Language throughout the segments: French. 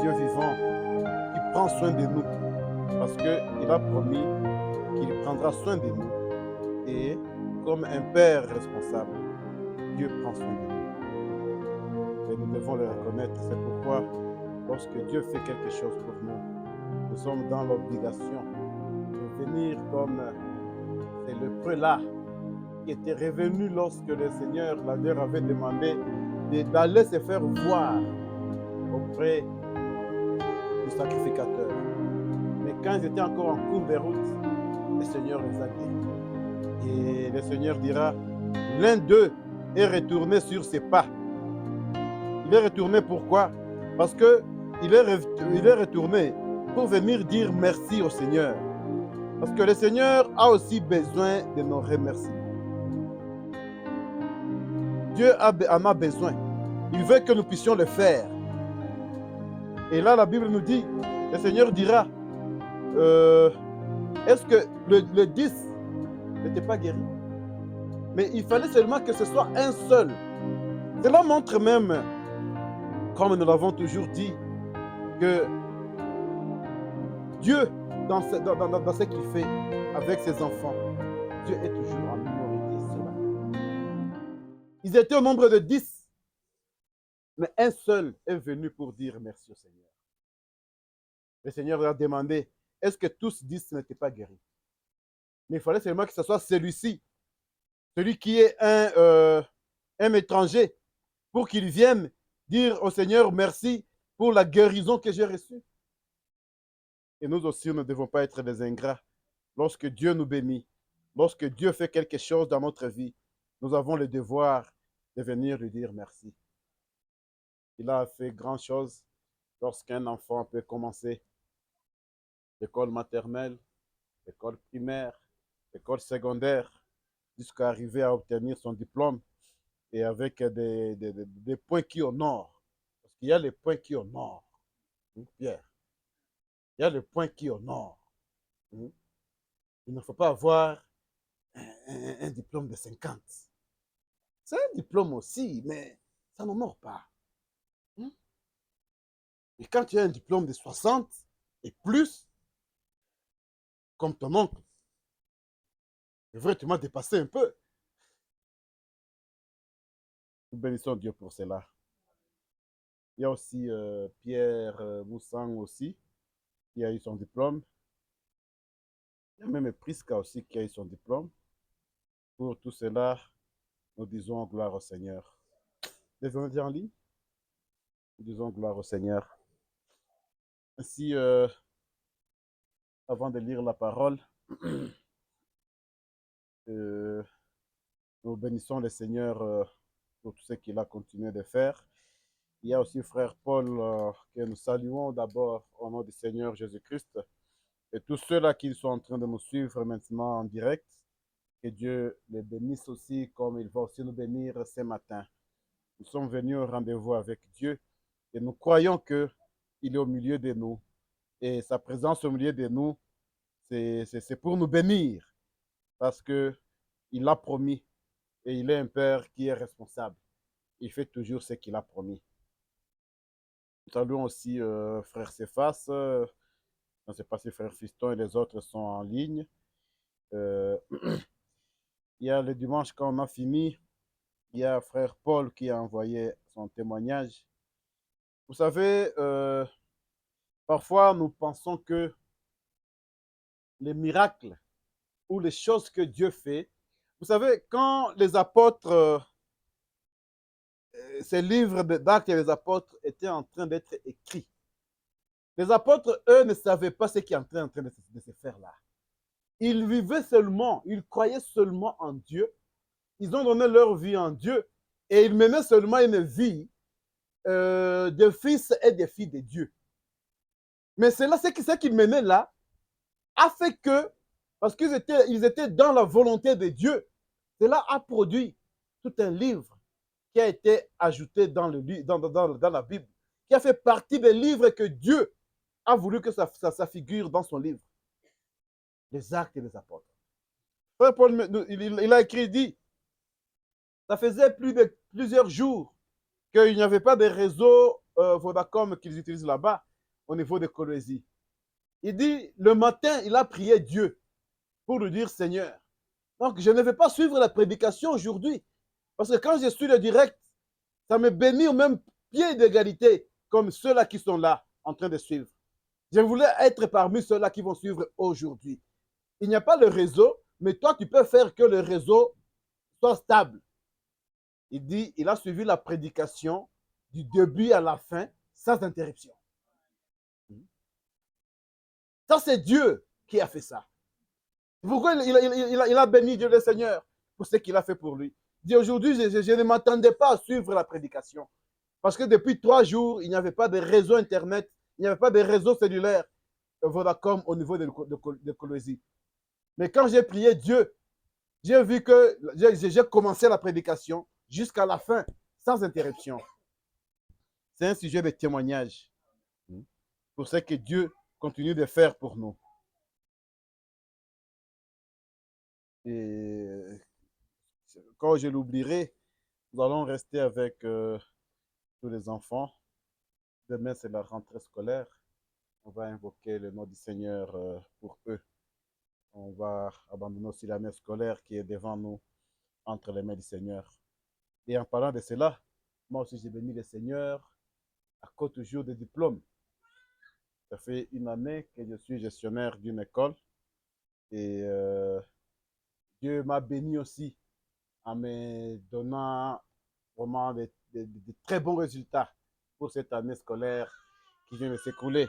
Dieu vivant qui prend soin de nous. Parce qu'il a promis qu'il prendra soin de nous. Et comme un père responsable, Dieu prend soin de nous. Et nous devons le reconnaître. C'est pourquoi, lorsque Dieu fait quelque chose pour nous, nous sommes dans l'obligation de venir comme c'est le prélat qui était revenu lorsque le Seigneur leur avait demandé d'aller se faire voir auprès du sacrificateur. Mais quand ils étaient encore en cours de route, le Seigneur les a guéris. Et le Seigneur dira, l'un d'eux est retourné sur ses pas. Il est retourné pourquoi? Parce qu'il est retourné pour venir dire merci au Seigneur. Parce que le Seigneur a aussi besoin de nos remerciements. Dieu en a besoin. Il veut que nous puissions le faire. Et là, la Bible nous dit, le Seigneur dira, est-ce que le 10 n'était pas guéri? Mais il fallait seulement que ce soit un seul. Cela montre même, comme nous l'avons toujours dit, que Dieu, dans ce qu'il fait avec ses enfants, Dieu est toujours en minorité sur la terre. Ils étaient au nombre de 10, mais un seul est venu pour dire merci au Seigneur. Le Seigneur leur a demandé, est-ce que tous 10 n'étaient pas guéris? Mais il fallait seulement que ce soit celui-ci, celui qui est un étranger, pour qu'il vienne dire au Seigneur merci pour la guérison que j'ai reçue. Et nous aussi, nous ne devons pas être des ingrats. Lorsque Dieu nous bénit, lorsque Dieu fait quelque chose dans notre vie, nous avons le devoir de venir lui dire merci. Il a fait grand chose lorsqu'un enfant peut commencer l'école maternelle, l'école primaire, l'école secondaire, jusqu'à arriver à obtenir son diplôme et avec des points qui honorent. Parce qu'il y a les points qui honorent, Pierre. Il y a les points qui honorent. Il ne faut pas avoir un diplôme de 50. C'est un diplôme aussi, mais ça n'honore pas. Et quand tu as un diplôme de 60 et plus, comme ton oncle, c'est vrai, tu m'as dépassé un peu. Nous bénissons Dieu pour cela. Il y a aussi Pierre Moussang aussi, qui a eu son diplôme. Il y a même Priska aussi qui a eu son diplôme. Pour tout cela, nous disons gloire au Seigneur. Les gens en ligne, nous disons gloire au Seigneur. Ainsi, avant de lire la parole, nous bénissons le Seigneur pour tout ce qu'il a continué de faire. Il y a aussi frère Paul que nous saluons d'abord au nom du Seigneur Jésus-Christ et tous ceux-là qui sont en train de nous suivre maintenant en direct. Que Dieu les bénisse aussi comme il va aussi nous bénir ce matin. Nous sommes venus au rendez-vous avec Dieu et nous croyons qu'il est au milieu de nous. Et sa présence au milieu de nous, c'est pour nous bénir parce qu'il l'a promis et il est un Père qui est responsable. Il fait toujours ce qu'il a promis. Nous saluons aussi frère Cephas. Je ne sais pas si frère Fiston et les autres sont en ligne. Il y a le dimanche quand on a fini, il y a frère Paul qui a envoyé son témoignage. Vous savez, parfois nous pensons que les miracles ou les choses que Dieu fait, vous savez, quand les apôtres, ces livres d'Actes et les apôtres étaient en train d'être écrits, les apôtres, eux, ne savaient pas ce qui est en train de se faire là. Ils vivaient seulement, ils croyaient seulement en Dieu. Ils ont donné leur vie en Dieu et ils menaient seulement une vie de fils et de filles de Dieu. Mais c'est là, ce qu'ils menaient là, a fait que, parce qu'ils étaient dans la volonté de Dieu, cela a produit tout un livre qui a été ajouté dans la Bible, qui a fait partie des livres que Dieu a voulu que ça figure dans son livre. Les actes et les apôtres. Frère Paul, il a écrit, dit, ça faisait plusieurs jours qu'il n'y avait pas de réseau Vodacom qu'ils utilisent là-bas. au niveau de Colosie. Il dit, le matin, il a prié Dieu pour lui dire, Seigneur, donc je ne vais pas suivre la prédication aujourd'hui, parce que quand je suis le direct, ça me bénit au même pied d'égalité comme ceux-là qui sont là en train de suivre. Je voulais être parmi ceux-là qui vont suivre aujourd'hui. Il n'y a pas le réseau, mais toi, tu peux faire que le réseau soit stable. Il dit, il a suivi la prédication du début à la fin, sans interruption. Ça, c'est Dieu qui a fait ça. Pourquoi il a béni Dieu le Seigneur pour ce qu'il a fait pour lui. Il dit, aujourd'hui, je ne m'attendais pas à suivre la prédication. Parce que depuis 3 jours, il n'y avait pas de réseau Internet, il n'y avait pas de réseau cellulaire Vodacom au niveau de Colosie. Mais quand j'ai prié Dieu, j'ai vu que j'ai commencé la prédication jusqu'à la fin, sans interruption. C'est un sujet de témoignage pour ce que Dieu continue de faire pour nous. Et quand je l'oublierai, nous allons rester avec tous les enfants. Demain, c'est la rentrée scolaire. On va invoquer le nom du Seigneur pour eux. On va abandonner aussi l'année scolaire qui est devant nous, entre les mains du Seigneur. Et en parlant de cela, moi aussi j'ai béni le Seigneur à cause toujours des diplômes. Ça fait 1 année que je suis gestionnaire d'une école et Dieu m'a béni aussi en me donnant vraiment de très bons résultats pour cette année scolaire qui vient de s'écouler.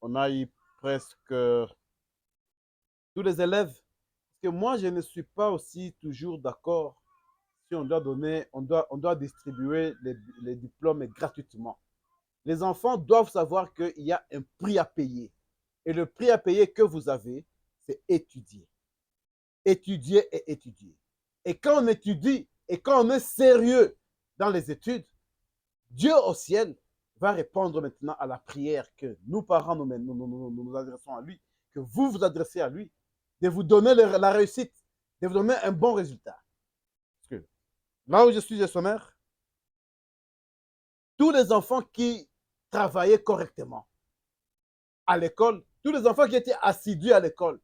On a eu presque tous les élèves, parce que moi je ne suis pas aussi toujours d'accord si on doit donner, on doit distribuer les diplômes gratuitement. Les enfants doivent savoir qu'il y a un prix à payer. Et le prix à payer que vous avez, c'est étudier. Étudier et étudier. Et quand on étudie et quand on est sérieux dans les études, Dieu au ciel va répondre maintenant à la prière que nous, parents, nous adressons à lui, que vous vous adressez à lui, de vous donner la réussite, de vous donner un bon résultat. Parce que là où je suis gestionnaire, tous les enfants qui travaillaient correctement à l'école, tous les enfants qui étaient assidus à l'école,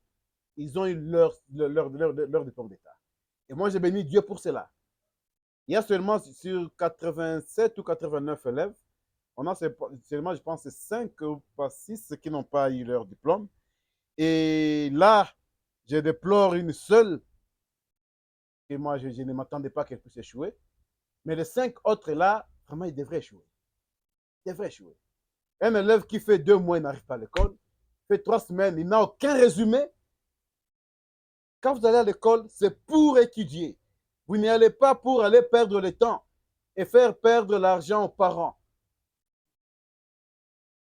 ils ont eu leur diplôme d'État. Et moi, j'ai béni Dieu pour cela. Il y a seulement sur 87 ou 89 élèves, on a seulement, je pense, 5 ou 6 qui n'ont pas eu leur diplôme. Et là, je déplore une seule, et moi, je ne m'attendais pas qu'elle puisse échouer. Mais les 5 autres là, vraiment, ils devraient échouer. Ils devraient échouer. Un élève qui fait 2 mois, il n'arrive pas à l'école, fait 3 semaines, il n'a aucun résumé. Quand vous allez à l'école, c'est pour étudier. Vous n'y allez pas pour aller perdre le temps et faire perdre l'argent aux parents.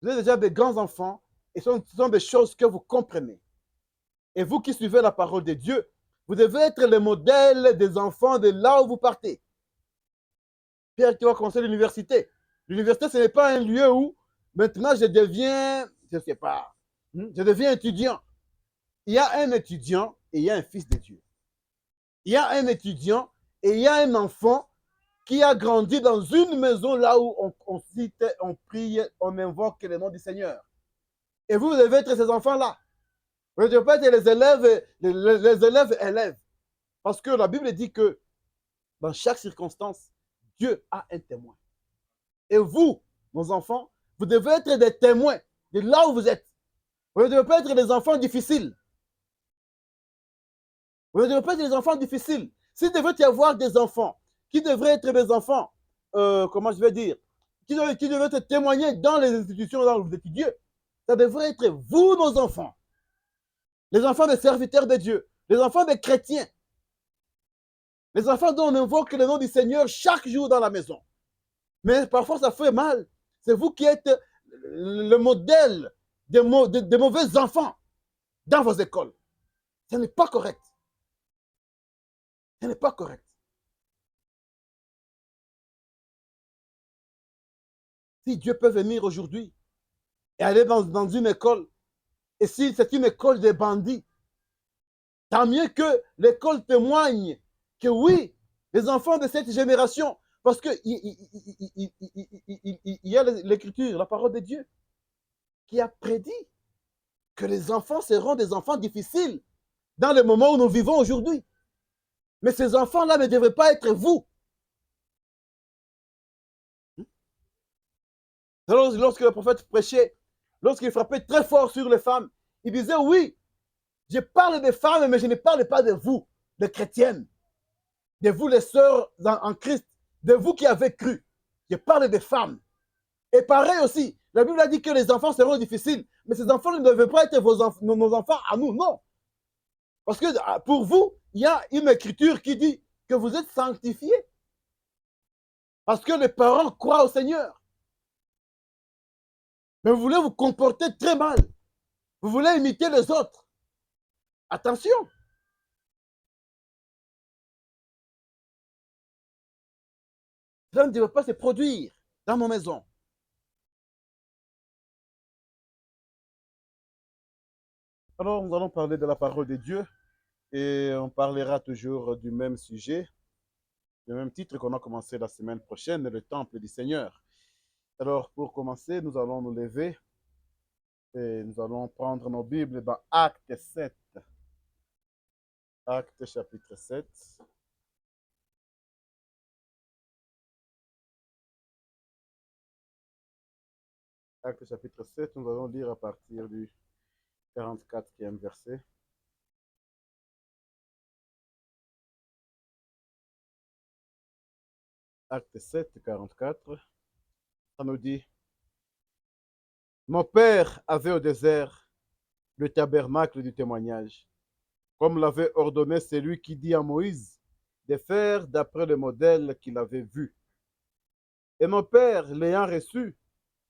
Vous êtes déjà des grands enfants et ce sont des choses que vous comprenez. Et vous qui suivez la parole de Dieu, vous devez être le modèle des enfants de là où vous partez. Pierre qui va commencer l'université. L'université, ce n'est pas un lieu où maintenant je deviens, je ne sais pas, je deviens étudiant. Il y a un étudiant et il y a un fils de Dieu. Il y a un étudiant et il y a un enfant qui a grandi dans une maison là où on cite, on prie, on invoque le nom du Seigneur. Et vous devez être ces enfants-là. Vous ne devez pas être les élèves. Parce que la Bible dit que dans chaque circonstance, Dieu a un témoin. Et vous, nos enfants, vous devez être des témoins de là où vous êtes. Vous ne devez pas être des enfants difficiles. Vous ne devez pas être des enfants difficiles. S'il devait y avoir des enfants qui devraient être des enfants, comment je vais dire, qui devraient être témoignés dans les institutions où vous étudiez, ça devrait être vous, nos enfants. Les enfants des serviteurs de Dieu, les enfants des chrétiens, les enfants dont on invoque le nom du Seigneur chaque jour dans la maison. Mais parfois, ça fait mal. C'est vous qui êtes le modèle des mauvais enfants dans vos écoles. Ce n'est pas correct. Ce n'est pas correct. Si Dieu peut venir aujourd'hui et aller dans une école, et si c'est une école de bandits, tant mieux que l'école témoigne que oui, les enfants de cette génération, parce qu'il y a l'écriture, la parole de Dieu. qui a prédit que les enfants seront des enfants difficiles dans le moment où nous vivons aujourd'hui. Mais ces enfants-là ne devraient pas être vous. Lorsque le prophète prêchait, lorsqu'il frappait très fort sur les femmes, il disait, oui, je parle des femmes, mais je ne parle pas de vous, les chrétiennes, de vous les sœurs en Christ, de vous qui avez cru. Je parle des femmes. Et pareil aussi, la Bible a dit que les enfants seront difficiles, mais ces enfants ne devaient pas être nos enfants à nous, non. Parce que pour vous, il y a une écriture qui dit que vous êtes sanctifiés. Parce que les parents croient au Seigneur. Mais vous voulez vous comporter très mal. Vous voulez imiter les autres. Attention. Cela ne devait pas se produire dans nos maisons. Alors, nous allons parler de la parole de Dieu et on parlera toujours du même sujet, le même titre qu'on a commencé la semaine prochaine, le temple du Seigneur. Alors, pour commencer, nous allons nous lever et nous allons prendre nos Bibles dans Acte 7. Acte chapitre 7. Acte chapitre 7, nous allons lire à partir du 44e verset. Acte 7, 44. Ça nous dit, mon père avait au désert le tabernacle du témoignage, comme l'avait ordonné celui qui dit à Moïse de faire d'après le modèle qu'il avait vu. Et mon père, l'ayant reçu,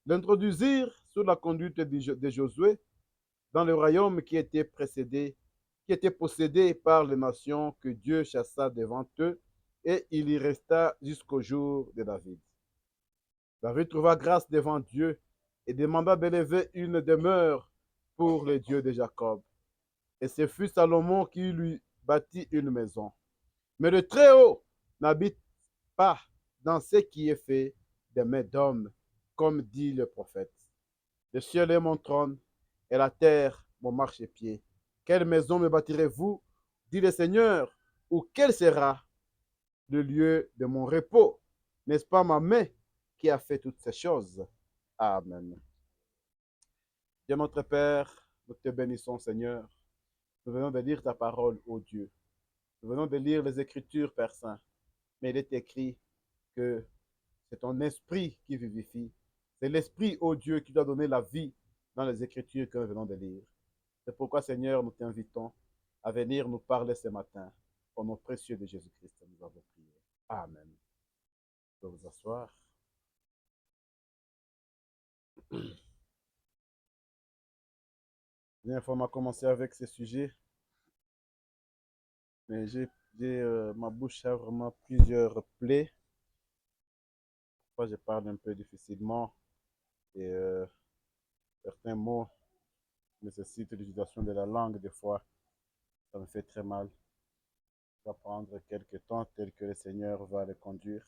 l'introduisirent sous la conduite de Josué dans le royaume qui était possédé par les nations que Dieu chassa devant eux, et il y resta jusqu'au jour de David. David trouva grâce devant Dieu et demanda d'élever une demeure pour le Dieu de Jacob. Et ce fut Salomon qui lui bâtit une maison. Mais le Très-Haut n'habite pas dans ce qui est fait des mains d'hommes, comme dit le prophète. Le ciel est mon trône et la terre mon marchepied. Quelle maison me bâtirez-vous, dit le Seigneur, ou quel sera le lieu de mon repos? N'est-ce pas ma main qui a fait toutes ces choses? Amen. Dieu notre Père, nous te bénissons, Seigneur. Nous venons de lire ta parole, ô Dieu. Nous venons de lire les Écritures, Père Saint. Mais il est écrit que c'est ton esprit qui vivifie. C'est l'esprit, ô Dieu, qui doit donner la vie dans les Écritures que nous venons de lire. C'est pourquoi, Seigneur, nous t'invitons à venir nous parler ce matin. Au nom précieux de Jésus-Christ, nous avons prié. Amen. Vous pouvez vous asseoir. Bien, il m'a commencé avec ce sujet, mais ma bouche a vraiment plusieurs plaies. Parfois, je parle un peu difficilement et certains mots nécessitent l'utilisation de la langue. Des fois, ça me fait très mal. Ça va prendre quelques temps tel que le Seigneur va le conduire.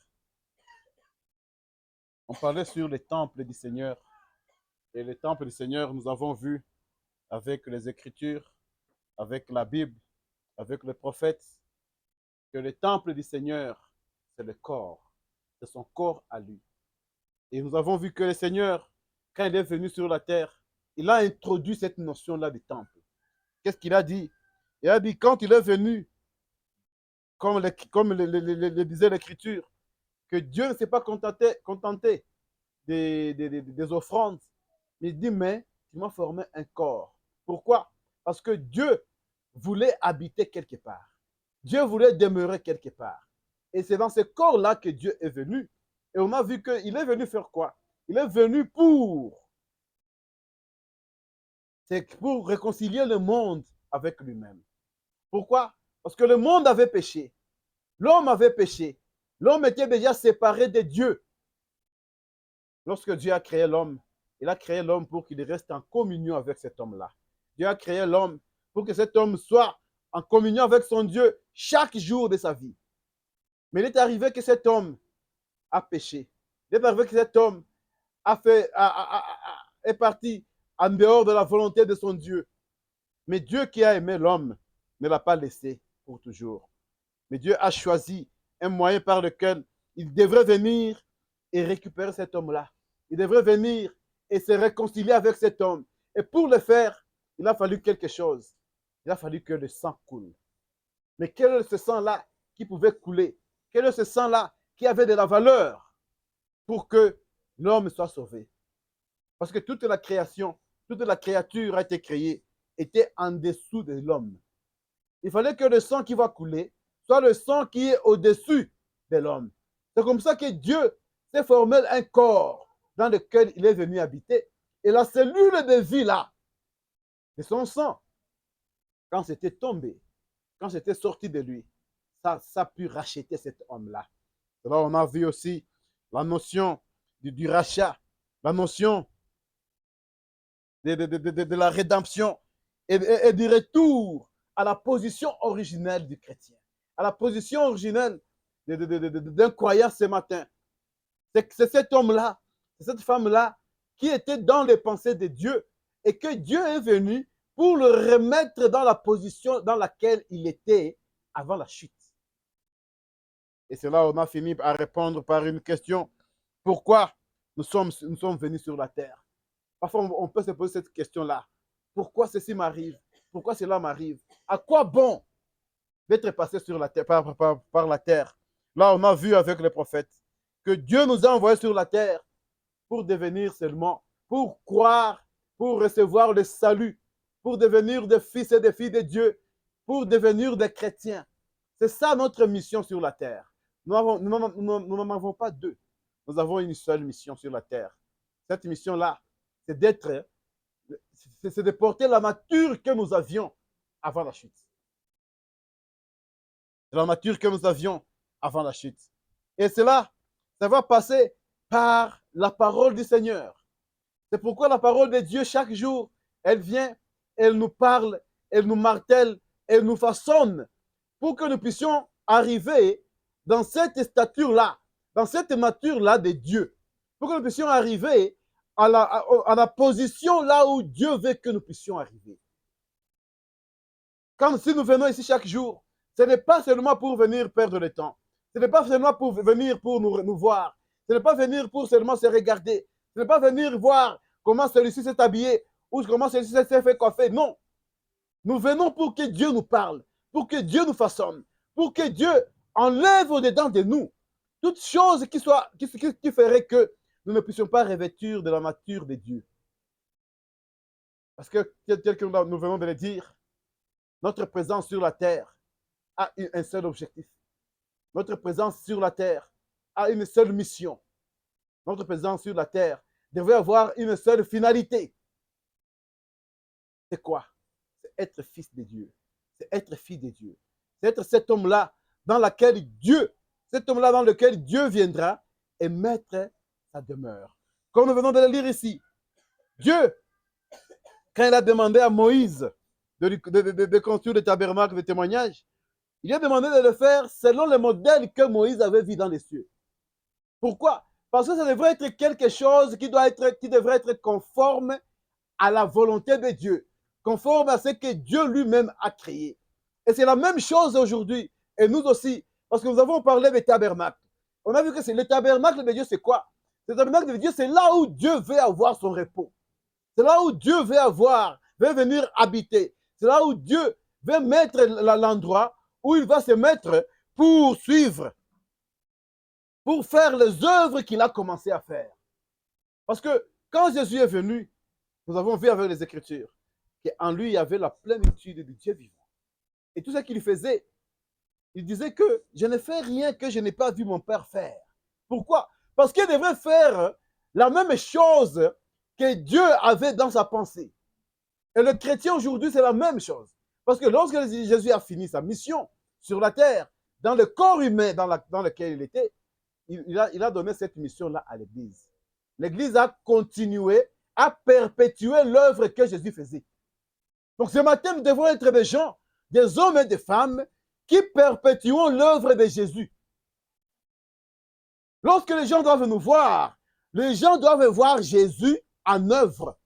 On parlait sur le temple du Seigneur. Et le temple du Seigneur, nous avons vu avec les Écritures, avec la Bible, avec les prophètes, que le temple du Seigneur, c'est le corps. C'est son corps à lui. Et nous avons vu que le Seigneur, quand il est venu sur la terre, il a introduit cette notion-là du temple. Qu'est-ce qu'il a dit? Il a dit, quand il est venu, comme le disait l'Écriture, que Dieu ne s'est pas contenté des offrandes, mais il dit, mais tu m'as formé un corps. Pourquoi? Parce que Dieu voulait habiter quelque part. Dieu voulait demeurer quelque part. Et c'est dans ce corps-là que Dieu est venu. Et on a vu qu'il est venu faire quoi? Il est venu pour réconcilier le monde avec lui-même. Pourquoi? Parce que le monde avait péché. L'homme avait péché. L'homme était déjà séparé de Dieu. Lorsque Dieu a créé l'homme, il a créé l'homme pour qu'il reste en communion avec cet homme-là. Dieu a créé l'homme pour que cet homme soit en communion avec son Dieu chaque jour de sa vie. Mais il est arrivé que cet homme a péché. Il est arrivé que cet homme est parti en dehors de la volonté de son Dieu. Mais Dieu qui a aimé l'homme ne l'a pas laissé pour toujours. Mais Dieu a choisi un moyen par lequel il devrait venir et récupérer cet homme-là. Il devrait venir et se réconcilier avec cet homme. Et pour le faire, il a fallu quelque chose. Il a fallu que le sang coule. Mais quel est ce sang-là qui pouvait couler? Quel est ce sang-là qui avait de la valeur pour que l'homme soit sauvé? Parce que toute la création, toute la créature a été créée, était en dessous de l'homme. Il fallait que le sang qui va couler soit le sang qui est au-dessus de l'homme. C'est comme ça que Dieu s'est formé un corps dans lequel il est venu habiter. Et la cellule de vie là, c'est son sang. Quand c'était tombé, quand c'était sorti de lui, ça a pu racheter cet homme-là. Là, on a vu aussi la notion du rachat, la notion de la rédemption et du retour à la position originelle du chrétien, à la position originelle d'un croyant ce matin. C'est cet homme-là, c'est cette femme-là qui était dans les pensées de Dieu et que Dieu est venu pour le remettre dans la position dans laquelle il était avant la chute. Et c'est là où on a fini à répondre par une question. Pourquoi nous sommes venus sur la terre? Parfois, on peut se poser cette question-là. Pourquoi ceci m'arrive? Pourquoi cela m'arrive? À quoi bon d'être passé sur la terre, par la terre? Là, on a vu avec les prophètes que Dieu nous a envoyés sur la terre pour devenir seulement, pour croire, pour recevoir le salut, pour devenir des fils et des filles de Dieu, pour devenir des chrétiens. C'est ça notre mission sur la terre. Nous n'en avons pas deux. Nous avons une seule mission sur la terre. Cette mission-là, c'est de porter la nature que nous avions avant la chute. C'est la nature que nous avions avant la chute. Et cela, ça va passer par la parole du Seigneur. C'est pourquoi la parole de Dieu, chaque jour, elle vient, elle nous parle, elle nous martèle, elle nous façonne pour que nous puissions arriver dans cette stature-là, dans cette nature-là de Dieu, pour que nous puissions arriver à la position là où Dieu veut que nous puissions arriver. Comme si nous venons ici chaque jour, ce n'est pas seulement pour venir perdre le temps, ce n'est pas seulement pour venir pour nous voir, ce n'est pas venir pour seulement se regarder, ce n'est pas venir voir comment celui-ci s'est habillé ou comment celui-ci s'est fait coiffer. Non, nous venons pour que Dieu nous parle, pour que Dieu nous façonne, pour que Dieu enlève au-dedans de nous toute chose qui ferait que nous ne puissions pas revêtir de la nature de Dieu. Parce que, tel que nous venons de le dire, notre présence sur la terre a un seul objectif. Notre présence sur la terre a une seule mission. Notre présence sur la terre devrait avoir une seule finalité. C'est quoi? C'est être fils de Dieu. C'est être fille de Dieu. C'est être cet homme-là dans lequel Dieu viendra et mettre sa demeure. Comme nous venons de le lire ici, Dieu, quand il a demandé à Moïse de construire le tabernacle de témoignage, il a demandé de le faire selon le modèle que Moïse avait vu dans les cieux. Pourquoi? Parce que ça devrait être quelque chose qui devrait être conforme à la volonté de Dieu, conforme à ce que Dieu lui-même a créé. Et c'est la même chose aujourd'hui, et nous aussi, parce que nous avons parlé des tabernacles. On a vu que le tabernacle de Dieu, c'est quoi? Le tabernacle de Dieu, c'est là où Dieu veut avoir son repos. C'est là où Dieu veut venir habiter. C'est là où Dieu veut mettre l'endroit où il va se mettre pour suivre, pour faire les œuvres qu'il a commencé à faire. Parce que quand Jésus est venu, nous avons vu avec les Écritures qu'en lui, il y avait la plénitude du Dieu vivant. Et tout ce qu'il faisait, il disait que je ne fais rien que je n'ai pas vu mon Père faire. Pourquoi? Parce qu'il devrait faire la même chose que Dieu avait dans sa pensée. Et le chrétien aujourd'hui, c'est la même chose. Parce que lorsque Jésus a fini sa mission sur la terre, dans le corps humain dans lequel il était, il a donné cette mission-là à l'Église. L'Église a continué à perpétuer l'œuvre que Jésus faisait. Donc ce matin, nous devons être des gens, des hommes et des femmes qui perpétuons l'œuvre de Jésus. Lorsque les gens doivent nous voir, les gens doivent voir Jésus en œuvre.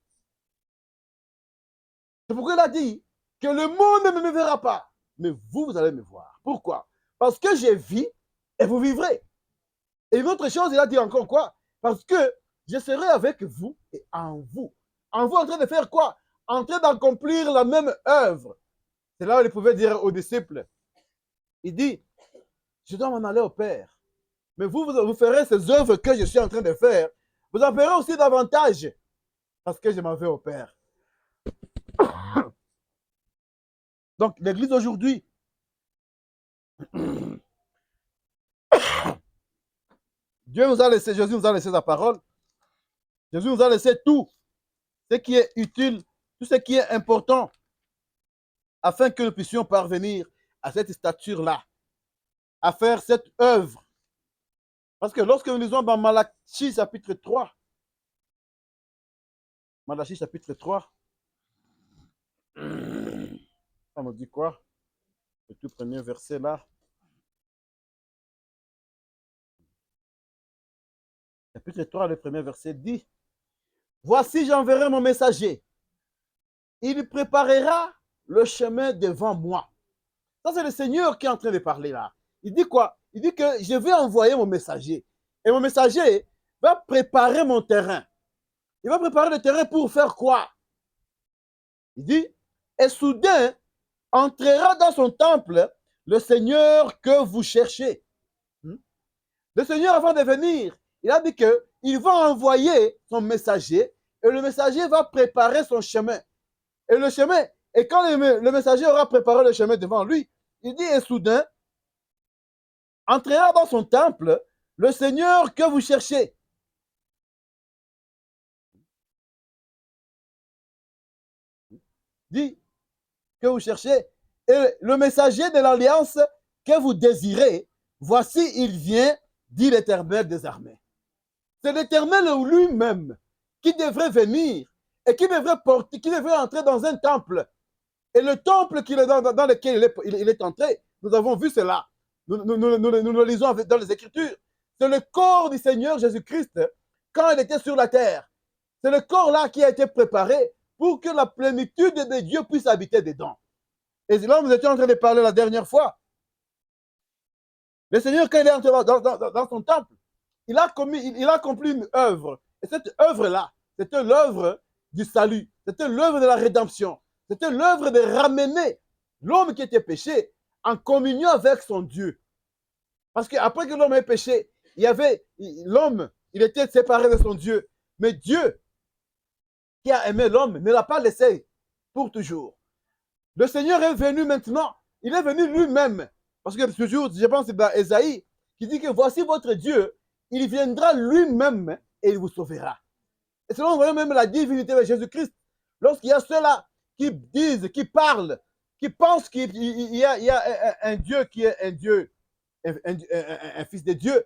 C'est pourquoi il a dit que le monde ne me verra pas, mais vous, vous allez me voir. Pourquoi? Parce que j'ai vie et vous vivrez. Et une autre chose, il a dit encore quoi? Parce que je serai avec vous et en vous. En vous, en train de faire quoi? En train d'accomplir la même œuvre. C'est là où il pouvait dire aux disciples. Il dit, je dois m'en aller au Père. Mais vous ferez ces œuvres que je suis en train de faire. Vous en ferez aussi davantage. Parce que je m'en vais au Père. Donc, l'Église aujourd'hui, Dieu nous a laissé, Jésus nous a laissé sa parole. Jésus nous a laissé tout ce qui est utile, tout ce qui est important, afin que nous puissions parvenir à cette stature-là, à faire cette œuvre. Parce que lorsque nous lisons dans Malachie chapitre 3, Malachie chapitre 3, ça me dit quoi? Le tout premier verset là. Chapitre 3, le premier verset dit, voici j'enverrai mon messager. Il préparera le chemin devant moi. Ça, c'est le Seigneur qui est en train de parler là. Il dit quoi? Il dit que je vais envoyer mon messager. Et mon messager va préparer mon terrain. Il va préparer le terrain pour faire quoi? Il dit, et soudain entrera dans son temple le Seigneur que vous cherchez. Le Seigneur, avant de venir, il a dit qu'il va envoyer son messager et le messager va préparer son chemin. Et le chemin, et quand le messager aura préparé le chemin devant lui, il dit, et soudain entrera dans son temple le Seigneur que vous cherchez. Dit que vous cherchez, et le messager de l'alliance que vous désirez, voici il vient, dit l'Éternel des armées. C'est l'Éternel lui-même qui devrait venir et qui devrait porter, qui devrait entrer dans un temple. Et le temple dans lequel il est entré, nous avons vu cela. Nous le lisons dans les Écritures. C'est le corps du Seigneur Jésus-Christ quand il était sur la terre. C'est le corps-là qui a été préparé pour que la plénitude de Dieu puisse habiter dedans. Et là, nous étions en train de parler la dernière fois. Le Seigneur, quand il est entré dans son temple, il a accompli une œuvre. Et cette œuvre-là, c'était l'œuvre du salut. C'était l'œuvre de la rédemption. C'était l'œuvre de ramener l'homme qui était péché en communion avec son Dieu. Parce qu'après que l'homme ait péché, l'homme, il était séparé de son Dieu. Mais Dieu, qui a aimé l'homme, ne l'a pas laissé pour toujours. Le Seigneur est venu maintenant. Il est venu lui-même. Parce que toujours, je pense que c'est dans Ésaïe, qui dit que voici votre Dieu, il viendra lui-même et il vous sauvera. Et selon nous voyons même la divinité de Jésus-Christ, lorsqu'il y a ceux-là qui disent, qui parlent, qui pensent qu'il y a un Dieu qui est un Dieu, un fils de Dieu,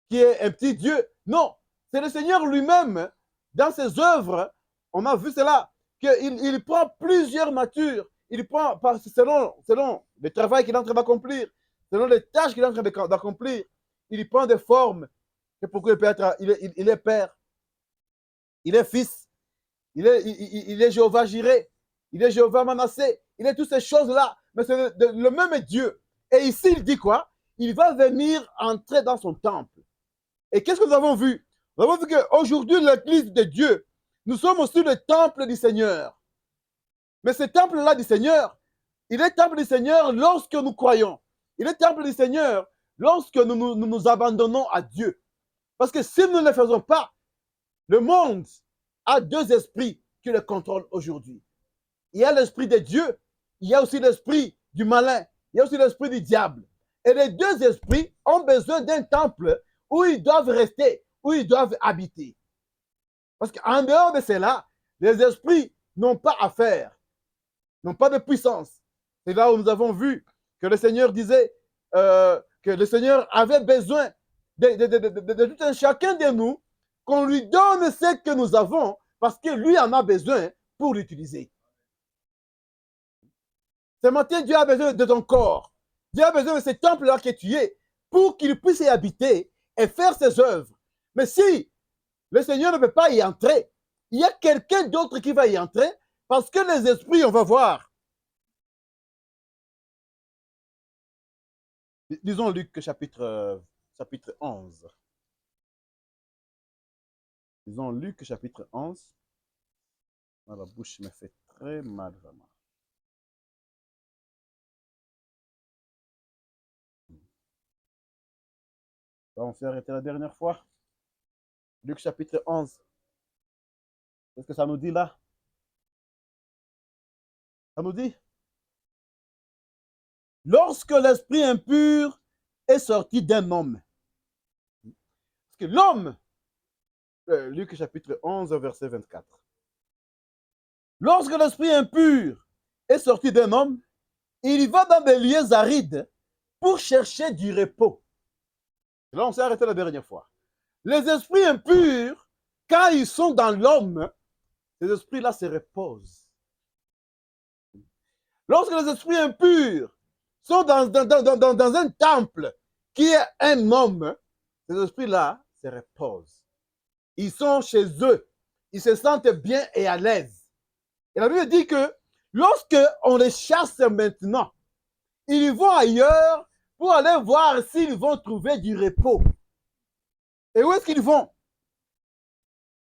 qui est un petit Dieu. Non, c'est le Seigneur lui-même, dans ses œuvres, on a vu cela, qu'il prend plusieurs natures, il prend selon le travail qu'il est en train d'accomplir, selon les tâches qu'il est en train d'accomplir, il prend des formes. C'est pourquoi il peut être, il est père, il est fils, il est Jéhovah Jireh, il est Jéhovah Manassé, il est toutes ces choses-là, mais c'est le même Dieu. Et ici, il dit quoi? Il va venir entrer dans son temple. Et qu'est-ce que nous avons vu? Nous avons vu qu'aujourd'hui, l'Église de Dieu, nous sommes aussi le temple du Seigneur. Mais ce temple-là du Seigneur, il est temple du Seigneur lorsque nous croyons. Il est temple du Seigneur lorsque nous abandonnons à Dieu. Parce que si nous ne le faisons pas, le monde a deux esprits qui le contrôlent aujourd'hui. Il y a l'esprit de Dieu, il y a aussi l'esprit du malin, il y a aussi l'esprit du diable. Et les deux esprits ont besoin d'un temple où ils doivent rester, où ils doivent habiter. Parce qu'en dehors de cela, les esprits n'ont pas à faire, n'ont pas de puissance. C'est là où nous avons vu que le Seigneur disait que le Seigneur avait besoin de tout un chacun de nous, qu'on lui donne ce que nous avons, parce que lui en a besoin pour l'utiliser. Ce matin, Dieu a besoin de ton corps. Dieu a besoin de ce temple-là que tu es pour qu'il puisse y habiter et faire ses œuvres. Mais si le Seigneur ne peut pas y entrer, il y a quelqu'un d'autre qui va y entrer Parce que les esprits, on va voir. Disons Luc chapitre 11. Disons Luc chapitre 11. Ah, la bouche me fait très mal, vraiment. On s'est arrêté la dernière fois. Luc chapitre 11. Qu'est-ce que ça nous dit là? Ça nous dit, lorsque l'esprit impur est sorti d'un homme. Parce que l'homme, Luc chapitre 11, verset 24. Lorsque l'esprit impur est sorti d'un homme, il va dans des lieux arides pour chercher du repos. Là, on s'est arrêté la dernière fois. Les esprits impurs, quand ils sont dans l'homme, ces esprits-là se reposent. Lorsque les esprits impurs sont dans un temple qui est un homme, ces esprits-là se reposent. Ils sont chez eux. Ils se sentent bien et à l'aise. Et la Bible dit que lorsque on les chasse maintenant, ils vont ailleurs pour aller voir s'ils vont trouver du repos. Et où est-ce qu'ils vont?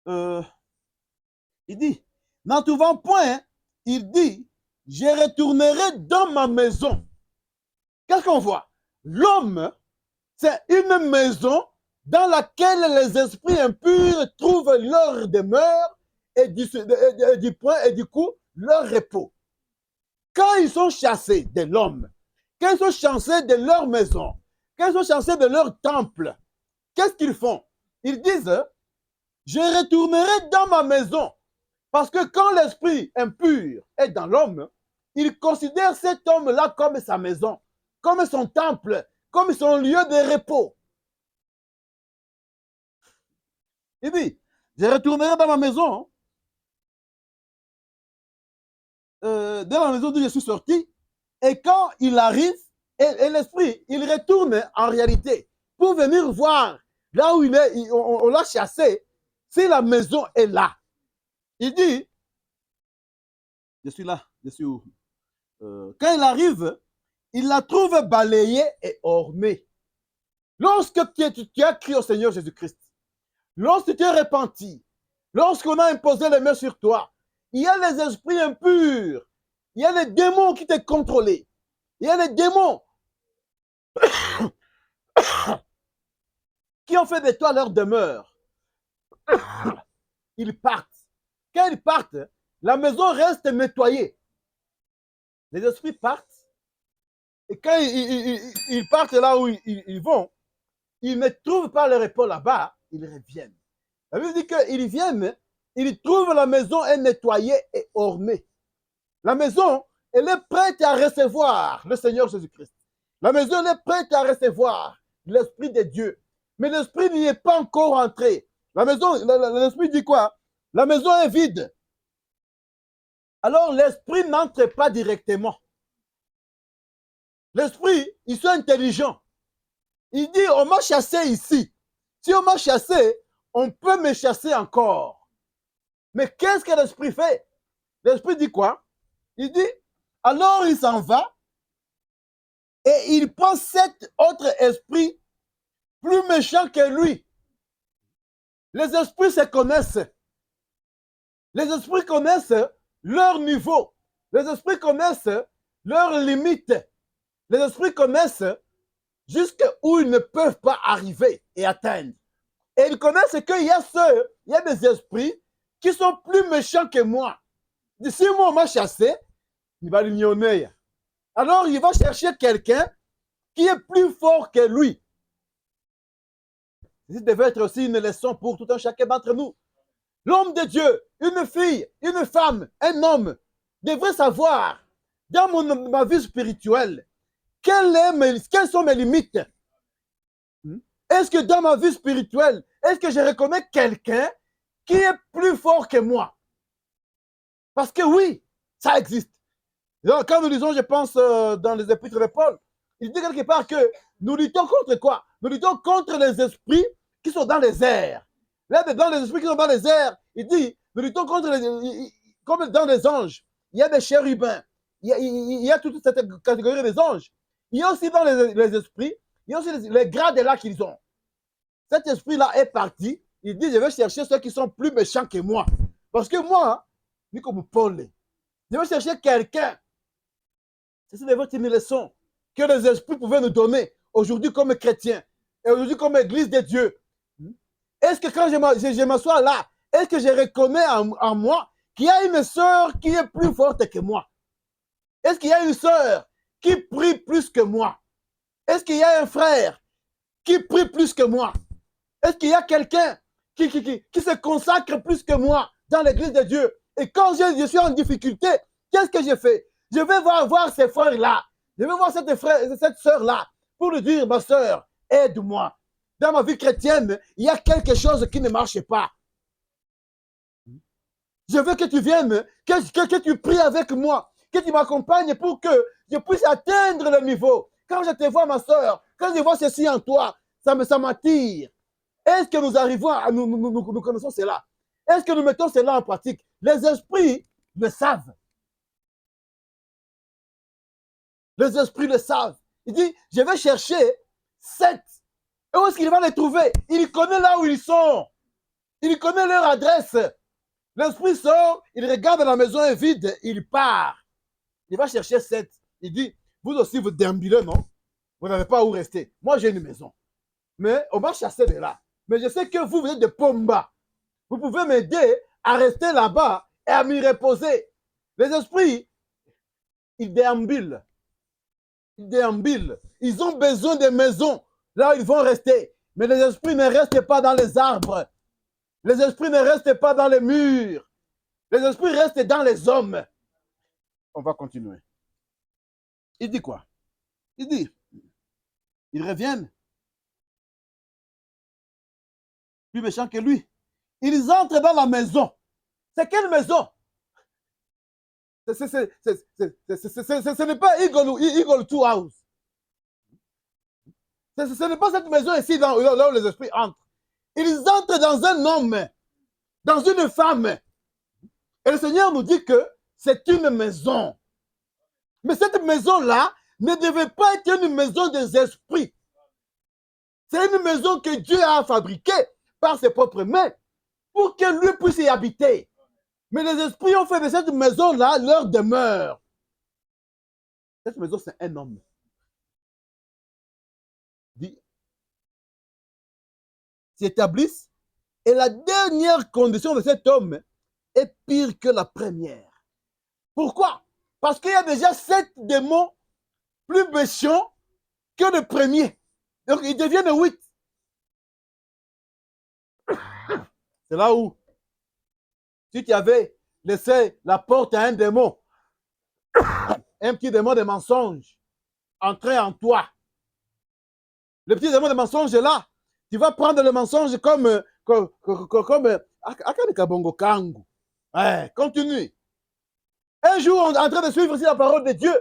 Il dit, n'en trouvant point, il dit, je retournerai dans ma maison. Qu'est-ce qu'on voit? L'homme, c'est une maison dans laquelle les esprits impurs trouvent leur demeure et du coup leur repos. Quand ils sont chassés de l'homme, quand ils sont chassés de leur maison, quand ils sont chassés de leur temple, qu'est-ce qu'ils font? Ils disent, je retournerai dans ma maison. Parce que quand l'esprit impur est dans l'homme, il considère cet homme-là comme sa maison, comme son temple, comme son lieu de repos. Il dit, je retournerai dans ma maison, dans la maison d'où je suis sorti, et quand il arrive, et l'esprit, il retourne en réalité pour venir voir là où il est, on l'a chassé, si la maison est là. Il dit, je suis là, je suis où? Quand il arrive, il la trouve balayée et ornée. Lorsque tu as crié au Seigneur Jésus-Christ, lorsque tu es repenti, lorsqu'on a imposé les mains sur toi, il y a les esprits impurs, il y a les démons qui t'ont contrôlé, il y a les démons qui ont fait de toi leur demeure. Ils partent. Quand ils partent, la maison reste nettoyée. Les esprits partent. Et quand ils partent là où ils vont, ils ne trouvent pas leur repos là-bas, ils reviennent. Ça veut dire qu'ils viennent, ils trouvent la maison est nettoyée et ornée. La maison, elle est prête à recevoir le Seigneur Jésus-Christ. La maison, elle est prête à recevoir l'Esprit de Dieu. Mais l'Esprit n'y est pas encore entré. La maison, l'Esprit dit quoi? La maison est vide. Alors, l'Esprit n'entre pas directement. L'Esprit, il est intelligent. Il dit, on m'a chassé ici. Si on m'a chassé, on peut me chasser encore. Mais qu'est-ce que l'Esprit fait? L'Esprit dit quoi? Il dit, alors il s'en va et il prend cet autre esprit plus méchant que lui. Les esprits se connaissent. Les esprits connaissent leur niveau. Les esprits connaissent leurs limites. Les esprits connaissent jusqu'où ils ne peuvent pas arriver et atteindre. Et ils connaissent qu'il y a des esprits qui sont plus méchants que moi. Si moi on m'a chassé, il va l'ignorer. Alors il va chercher quelqu'un qui est plus fort que lui. Ça devait être aussi une leçon pour tout un chacun d'entre nous. L'homme de Dieu, une fille, une femme, un homme, devrait savoir, dans ma vie spirituelle, quelles sont mes limites. Est-ce que dans ma vie spirituelle, est-ce que je reconnais quelqu'un qui est plus fort que moi? Parce que oui, ça existe. Donc, quand nous lisons, je pense, dans les épîtres de Paul, il dit quelque part que nous luttons contre quoi? Nous luttons contre les esprits qui sont dans les airs. Là, dans les esprits qui sont dans les airs, il dit, nous luttons contre comme dans les anges, il y a des chérubins, il y a toute cette catégorie des anges. Il y a aussi dans les esprits, il y a aussi les grades là qu'ils ont. Cet esprit-là est parti, il dit, je vais chercher ceux qui sont plus méchants que moi. Parce que moi, ni comme Paul, je vais chercher quelqu'un. C'est votre leçon que les esprits pouvaient nous donner aujourd'hui comme chrétiens et aujourd'hui comme église de Dieu. Est-ce que quand je m'assois là, est-ce que je reconnais en moi qu'il y a une sœur qui est plus forte que moi? Est-ce qu'il y a une sœur qui prie plus que moi? Est-ce qu'il y a un frère qui prie plus que moi? Est-ce qu'il y a quelqu'un qui se consacre plus que moi dans l'église de Dieu? Et quand je suis en difficulté, qu'est-ce que je fais? Je vais voir ces frères-là. Je vais voir cette sœur-là pour lui dire, ma sœur, aide-moi. Dans ma vie chrétienne, il y a quelque chose qui ne marche pas. Je veux que tu viennes, que tu pries avec moi, que tu m'accompagnes pour que je puisse atteindre le niveau. Quand je te vois, ma sœur, quand je vois ceci en toi, ça m'attire. Est-ce que nous arrivons à nous connaissons cela? Est-ce que nous mettons cela en pratique? Les esprits le savent. Les esprits le savent. Il dit, je vais chercher 7. Et où est-ce qu'il va les trouver? Il connaît là où ils sont. Il connaît leur adresse. L'esprit sort, il regarde la maison est vide, il part. Il va chercher 7. Il dit, vous aussi vous déambulez, non? Vous n'avez pas où rester. Moi, j'ai une maison. Mais on va chasser de là. Mais je sais que vous êtes de Pomba. Vous pouvez m'aider à rester là-bas et à m'y reposer. Les esprits, ils déambulent. Ils déambulent. Ils ont besoin de maisons. Là, ils vont rester. Mais les esprits ne restent pas dans les arbres. Les esprits ne restent pas dans les murs. Les esprits restent dans les hommes. On va continuer. Il dit quoi? Il dit, ils reviennent plus méchants que lui. Ils entrent dans la maison. C'est quelle maison? Ce n'est pas Eagle Two House. Ce n'est pas cette maison ici là où les esprits entrent. Ils entrent dans un homme, dans une femme. Et le Seigneur nous dit que c'est une maison. Mais cette maison-là ne devait pas être une maison des esprits. C'est une maison que Dieu a fabriquée par ses propres mains pour que lui puisse y habiter. Mais les esprits ont fait de cette maison-là leur demeure. Cette maison, c'est un homme. S'établissent et la dernière condition de cet homme est pire que la première. Pourquoi? Parce qu'il y a déjà 7 démons plus méchants que le premier. Donc, ils deviennent 8. C'est là où, si tu avais laissé la porte à un démon, un petit démon de mensonge, entrer en toi, le petit démon de mensonge est là. Tu vas prendre le mensonge comme Akane Kangu. Ouais, continue. Un jour, en train de suivre ici la parole de Dieu,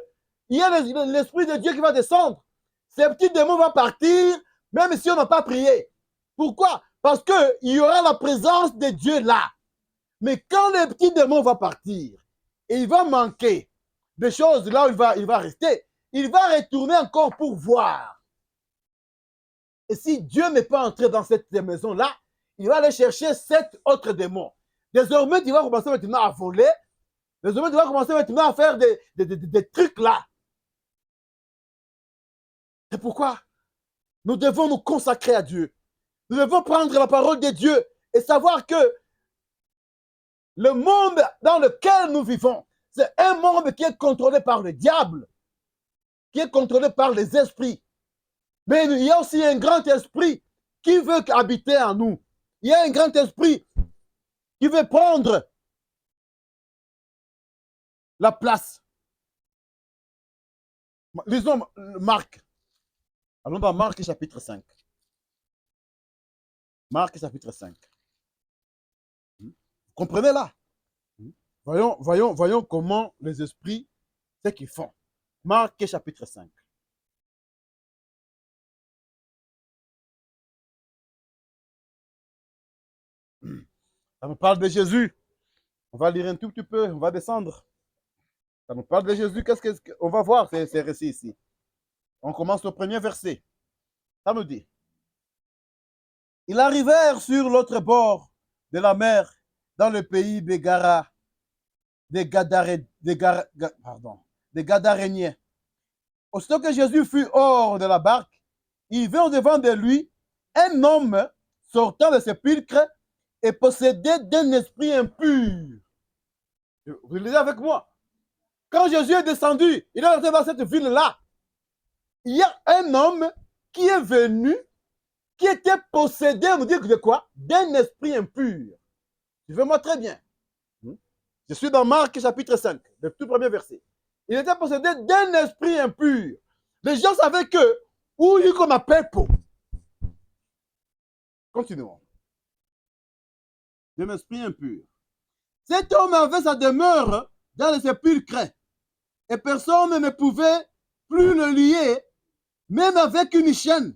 il y a l'Esprit de Dieu qui va descendre. Ces petits démons vont partir, même si on n'a pas prié. Pourquoi? Parce qu'il y aura la présence de Dieu là. Mais quand les petits démons vont partir, et il va manquer des choses là où il va rester, il va retourner encore pour voir. Et si Dieu n'est pas entré dans cette maison-là, il va aller chercher 7 autres démons. Désormais, tu vas commencer maintenant à voler. Désormais, tu vas commencer maintenant à faire des trucs là. C'est pourquoi nous devons nous consacrer à Dieu. Nous devons prendre la parole de Dieu et savoir que le monde dans lequel nous vivons, c'est un monde qui est contrôlé par le diable, qui est contrôlé par les esprits. Mais il y a aussi un grand esprit qui veut habiter en nous. Il y a un grand esprit qui veut prendre la place. Lisons Marc. Allons dans Marc chapitre 5. Marc chapitre 5. Comprenez là. Voyons comment les esprits, ce qu'ils font. Marc chapitre 5. Ça me parle de Jésus. On va lire un tout petit peu, on va descendre. Ça nous parle de Jésus. On va voir ces récits ici. On commence au premier verset. Ça nous dit. Ils arrivèrent sur l'autre bord de la mer, dans le pays des Gadaréniens. Aussitôt que Jésus fut hors de la barque, il vint au-devant de lui un homme sortant de sépulcre et possédé d'un esprit impur. Vous lisez avec moi. Quand Jésus est descendu, il est rentré dans cette ville-là. Il y a un homme qui est venu, qui était possédé, on dit de quoi? D'un esprit impur. Suivez-moi très bien. Je suis dans Marc chapitre 5, le tout premier verset. Il était possédé d'un esprit impur. Les gens savaient que, où il comme appelle pour. Continuons. D'un esprit impur. Cet homme avait sa demeure dans le sépulcre et personne ne pouvait plus le lier, même avec une chaîne,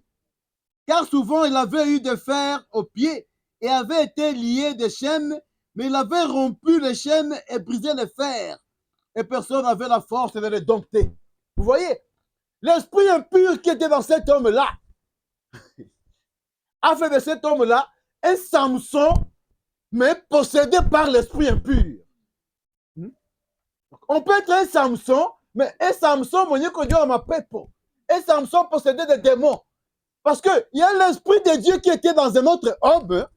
car souvent il avait eu des fers aux pieds et avait été lié de chaînes, mais il avait rompu les chaînes et brisé les fers, et personne n'avait la force de les dompter. Vous voyez, l'esprit impur qui était dans cet homme-là a fait de cet homme-là un Samson, mais possédé par l'esprit impur. On peut être un Samson, mais un Samson, un Samson possédé des démons. Parce qu'il y a l'esprit de Dieu qui était dans un autre homme,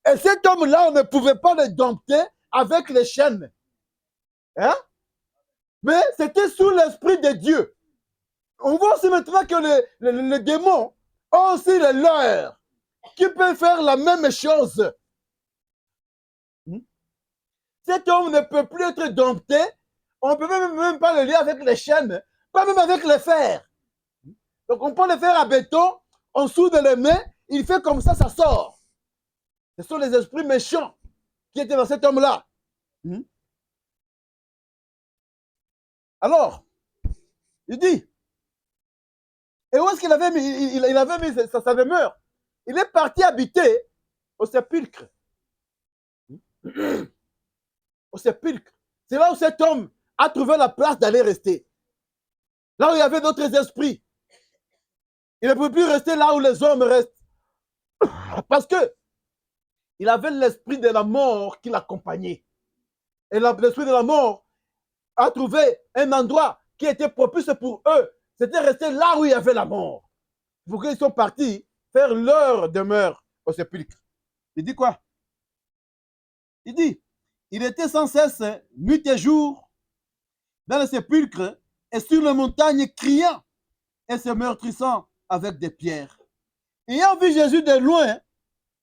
et cet homme-là, on ne pouvait pas le dompter avec les chaînes. Hein? Mais c'était sous l'esprit de Dieu. On voit aussi maintenant que les démons ont aussi les leurs, qui peuvent faire la même chose. Cet homme ne peut plus être dompté. On ne peut même pas le lier avec les chaînes, pas même avec les fers. Donc on prend les fers à béton, on soude les mains, il fait comme ça sort. Ce sont les esprits méchants qui étaient dans cet homme-là. Alors, il dit, et où est-ce qu'il avait mis, il avait mis sa demeure? Il est parti habiter au sépulcre. Au sépulcre. C'est là où cet homme a trouvé la place d'aller rester. Là où il y avait d'autres esprits. Il ne pouvait plus rester là où les hommes restent. Parce que il avait l'esprit de la mort qui l'accompagnait. Et l'esprit de la mort a trouvé un endroit qui était propice pour eux. C'était rester là où il y avait la mort. Pour qu'ils sont partis faire leur demeure au sépulcre. Il dit quoi? Il dit, il était sans cesse, nuit et jour, dans le sépulcre et sur les montagnes criant et se meurtrissant avec des pierres. Ayant vu Jésus de loin,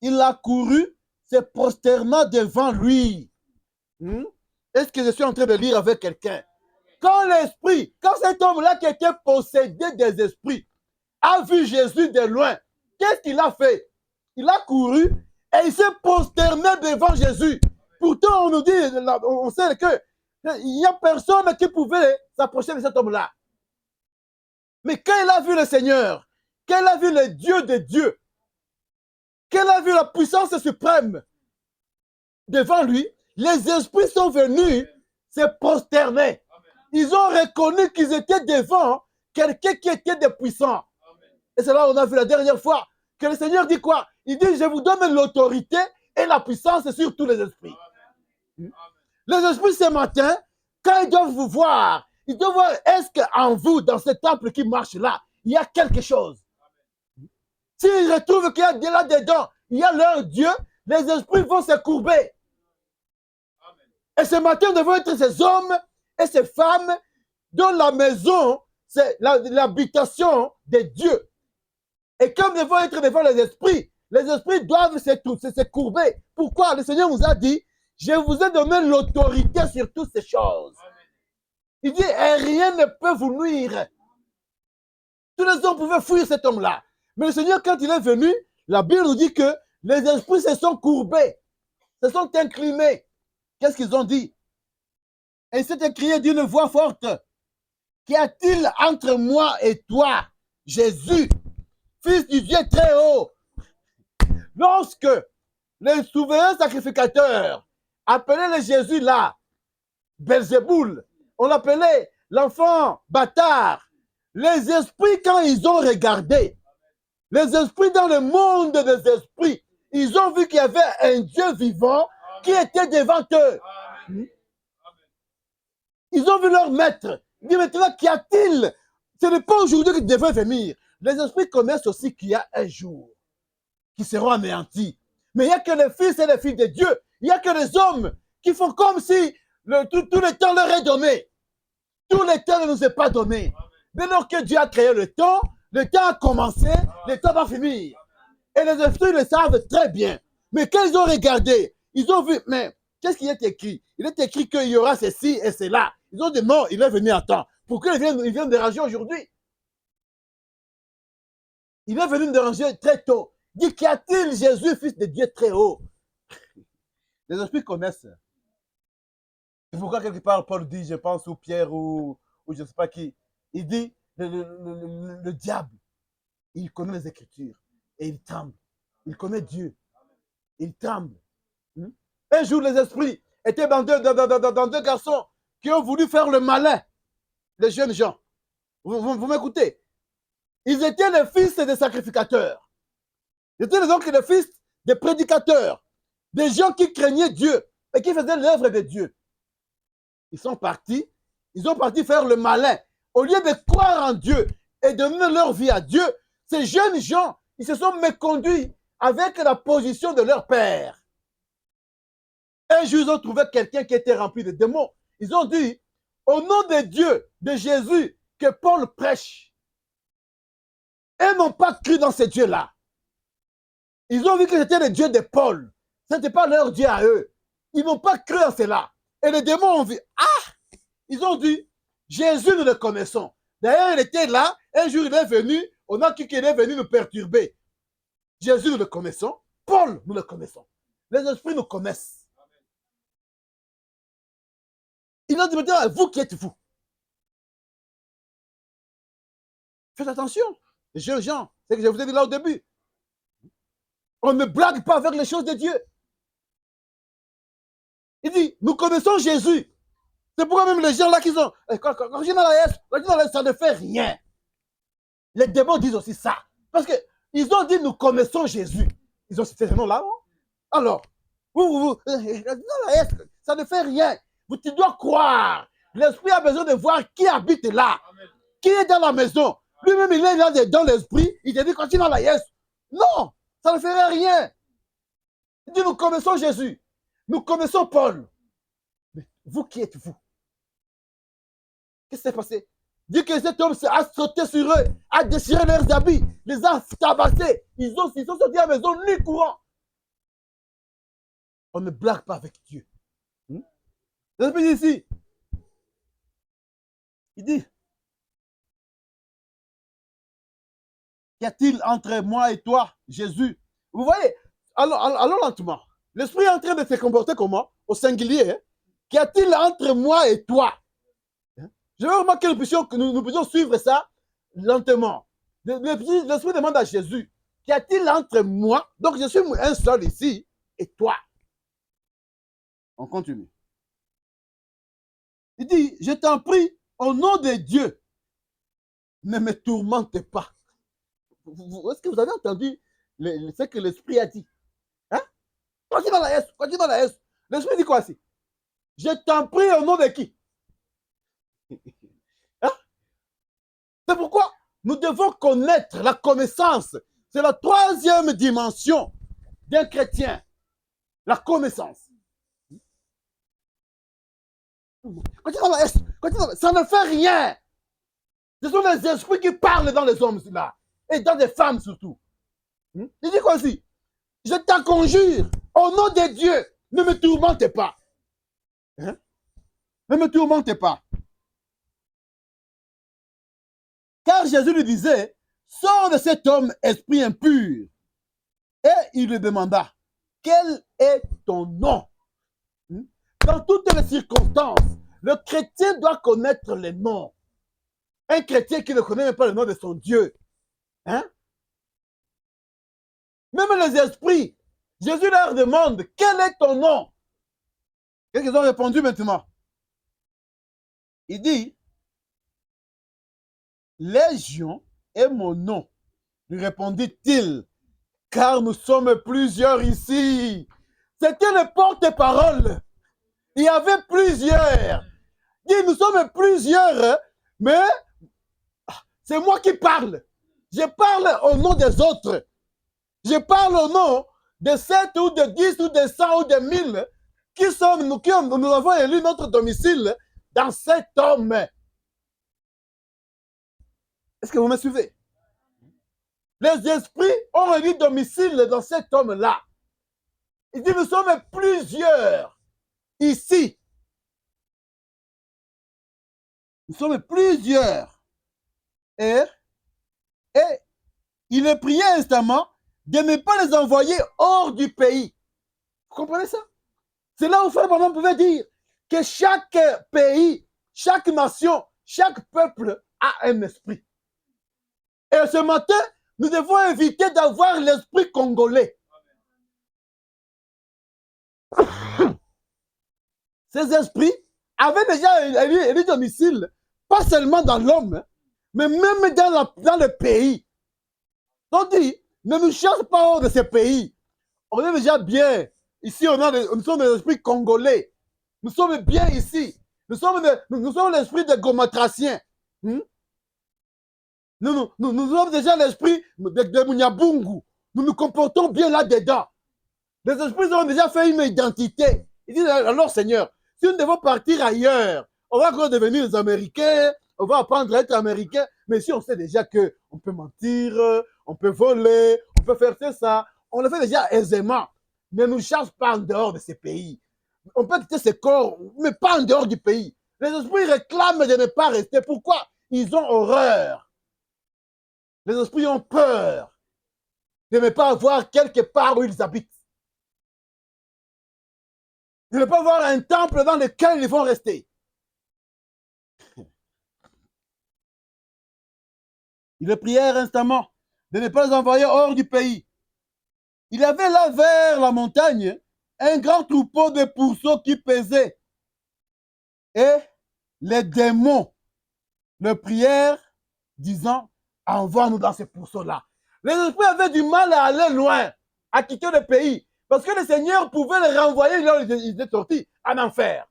il a couru, se prosterna devant lui. Est-ce que je suis en train de lire avec quelqu'un? Quand cet homme-là qui était possédé des esprits a vu Jésus de loin, qu'est-ce qu'il a fait? Il a couru et il s'est prosterné devant Jésus. Pourtant, on nous dit, on sait que il n'y a personne qui pouvait s'approcher de cet homme-là. Mais quand il a vu le Seigneur, quand il a vu le Dieu de Dieu, quand il a vu la puissance suprême devant lui, les esprits sont venus se prosterner. Ils ont reconnu qu'ils étaient devant quelqu'un qui était de puissant. Et c'est là où on a vu la dernière fois que le Seigneur dit quoi? Il dit, je vous donne l'autorité et la puissance sur tous les esprits. Les esprits ce matin, quand ils doivent vous voir, ils doivent voir, est-ce qu'en vous, dans ce temple qui marche là, il y a quelque chose? S'ils retrouvent qu'il y a là-dedans, il y a leur Dieu, les esprits vont se courber. Et ce matin, nous devons être ces hommes et ces femmes dont la maison, c'est l'habitation de Dieu. Et comme nous devons être devant les esprits doivent se courber. Pourquoi? Le Seigneur nous a dit, je vous ai donné l'autorité sur toutes ces choses. Il dit, et rien ne peut vous nuire. Tous les hommes pouvaient fuir cet homme-là. Mais le Seigneur, quand il est venu, la Bible nous dit que les esprits se sont courbés, se sont inclinés. Qu'est-ce qu'ils ont dit? Et il s'est écrié d'une voix forte, qu'y a-t-il entre moi et toi, Jésus, Fils du Dieu très haut? Lorsque les souverains sacrificateurs appelait le Jésus là, Belzéboul. On l'appelait l'enfant bâtard. Les esprits, quand ils ont regardé, les esprits dans le monde des esprits, ils ont vu qu'il y avait un Dieu vivant qui était devant eux. Ils ont vu leur maître. Ils disent maintenant, qu'y a-t-il? Ce n'est pas aujourd'hui qu'ils devraient venir. Les esprits connaissent aussi qu'il y a un jour qui seront anéantis. Mais il n'y a que les fils et les filles de Dieu. Il n'y a que les hommes qui font comme si tout le temps leur est donné. Tout le temps ne nous est pas donné. Dès lors que Dieu a créé le temps a commencé, le temps va finir. Et les esprits le savent très bien. Mais quand ils ont regardé, ils ont vu, mais qu'est-ce qui est écrit? Il est écrit qu'il y aura ceci et cela. Ils ont dit non, il est venu à temps. Pourquoi il vient me déranger aujourd'hui? Il est venu me déranger très tôt. Dit, qu'y a-t-il, Jésus, fils de Dieu très haut? Les esprits connaissent. C'est pourquoi quelque part Paul dit, je pense, ou Pierre, ou je ne sais pas qui, il dit, le diable, il connaît les Écritures et il tremble. Il connaît Dieu. Il tremble. Un jour, les esprits étaient dans deux garçons qui ont voulu faire le malin, les jeunes gens. Vous m'écoutez? Ils étaient les fils des sacrificateurs. Ils étaient donc les fils des prédicateurs, des gens qui craignaient Dieu et qui faisaient l'œuvre de Dieu. Ils sont partis, ils ont parti faire le malin. Au lieu de croire en Dieu et de donner leur vie à Dieu, ces jeunes gens, ils se sont méconduits avec la position de leur père. Un jour, ils ont trouvé quelqu'un qui était rempli de démons. Ils ont dit, au nom de Dieu, de Jésus, que Paul prêche. Ils n'ont pas cru dans ce Dieu-là. Ils ont vu que c'était le Dieu de Paul. Ce n'était pas leur Dieu à eux. Ils n'ont pas cru en cela. Et les démons ont vu, ah! Ils ont dit, Jésus, nous le connaissons. D'ailleurs, il était là. Un jour, il est venu. On a cru qu'il est venu nous perturber. Jésus, nous le connaissons. Paul, nous le connaissons. Les esprits nous connaissent. Il a dit maintenant, vous qui êtes vous. Faites attention, les jeunes gens, c'est ce que je vous ai dit là au début. On ne blague pas avec les choses de Dieu. Il dit, nous connaissons Jésus. C'est pourquoi même les gens là qui sont, quand je dis dans la S, ça ne fait rien. Les démons disent aussi ça. Parce qu'ils ont dit, nous connaissons Jésus. Ils ont cité ce nom-là, non? Alors, dans la S, ça ne fait rien. Tu dois croire. L'esprit a besoin de voir qui habite là. Amen. Qui est dans la maison. Lui-même, il est là dans l'esprit. Il te dit, continue dans la yes. Non, ça ne ferait rien. Il dit, nous connaissons Jésus. Nous connaissons Paul. Mais vous qui êtes vous? Qu'est-ce qui s'est passé? Dit que cet homme a sauté sur eux, a déchiré leurs habits, les a tabassés. Ils sont sortis à la maison, nu courant. On ne blague pas avec Dieu. L'esprit dit ici, il dit, qu'y a-t-il entre moi et toi, Jésus? Vous voyez, allons lentement. L'esprit est en train de se comporter comment? Au singulier. Hein? Qu'y a-t-il entre moi et toi? Je veux vraiment que nous puissions suivre ça lentement. L'esprit demande à Jésus, qu'y a-t-il entre moi? Donc je suis un seul ici, et toi. On continue. Il dit, je t'en prie, au nom de Dieu, ne me tourmente pas. Est-ce que vous avez entendu ce que l'esprit a dit? Hein? Continue dans la S, continue dans la S. L'esprit dit quoi ici? Je t'en prie au nom de qui? Hein? C'est pourquoi nous devons connaître la connaissance. C'est la troisième dimension d'un chrétien. La connaissance. Continue dans la S, continue dans la... Ça ne fait rien. Ce sont les esprits qui parlent dans les hommes là. Et dans des femmes surtout. Il dit quoi ici? Je t'en conjure, au nom de Dieu, ne me tourmente pas. Hein? Ne me tourmente pas. Car Jésus lui disait, sors de cet homme esprit impur. Et il lui demanda, quel est ton nom? Dans toutes les circonstances, le chrétien doit connaître les noms. Un chrétien qui ne connaît même pas le nom de son Dieu. Hein? Même les esprits, Jésus leur demande, quel est ton nom? Qu'est-ce qu'ils ont répondu maintenant? Il dit, Légion est mon nom, lui répondit-il, car nous sommes plusieurs ici. C'était le porte-parole. Il y avait plusieurs. Il dit, nous sommes plusieurs, mais c'est moi qui parle. Je parle au nom des autres. Je parle au nom de 7 ou de 10 ou de 100 ou de 1000 qui sommes nous, nous avons élu notre domicile dans cet homme. Est-ce que vous me suivez? Les esprits ont élu domicile dans cet homme-là. Il dit, nous sommes plusieurs ici. Nous sommes plusieurs. Et il est prié instamment de ne pas les envoyer hors du pays. Vous comprenez ça? C'est là où Frère Branham pouvait dire que chaque pays, chaque nation, chaque peuple a un esprit. Et ce matin, nous devons éviter d'avoir l'esprit congolais. Ces esprits avaient déjà élu domicile, pas seulement dans l'homme, mais même dans le pays. Donc dit, ne nous cherche pas hors de ces pays. On est déjà bien. Ici, nous sommes des esprits congolais. Nous sommes bien ici. Nous sommes l'esprit des gomatraciens. Nous sommes déjà l'esprit de Munyabungu. Nous nous comportons bien là-dedans. Les esprits ont déjà fait une identité. Ils disent, alors Seigneur, si nous devons partir ailleurs, on va encore devenir des Américains, on va apprendre à être Américains, mais si on sait déjà qu'on peut mentir, on peut voler, on peut faire ça, on le fait déjà aisément. Ne nous charge pas en dehors de ces pays. On peut quitter ces corps, mais pas en dehors du pays. Les esprits réclament de ne pas rester. Pourquoi? Ils ont horreur. Les esprits ont peur de ne pas avoir quelque part où ils habitent. De ne pas avoir un temple dans lequel ils vont rester. Ils prièrent instamment de ne pas les envoyer hors du pays. Il y avait là vers la montagne un grand troupeau de pourceaux qui pesaient. Et les démons le prièrent, disant, envoie-nous dans ces pourceaux-là. Les esprits avaient du mal à aller loin, à quitter le pays, parce que le Seigneur pouvait les renvoyer là où ils étaient sortis, en enfer.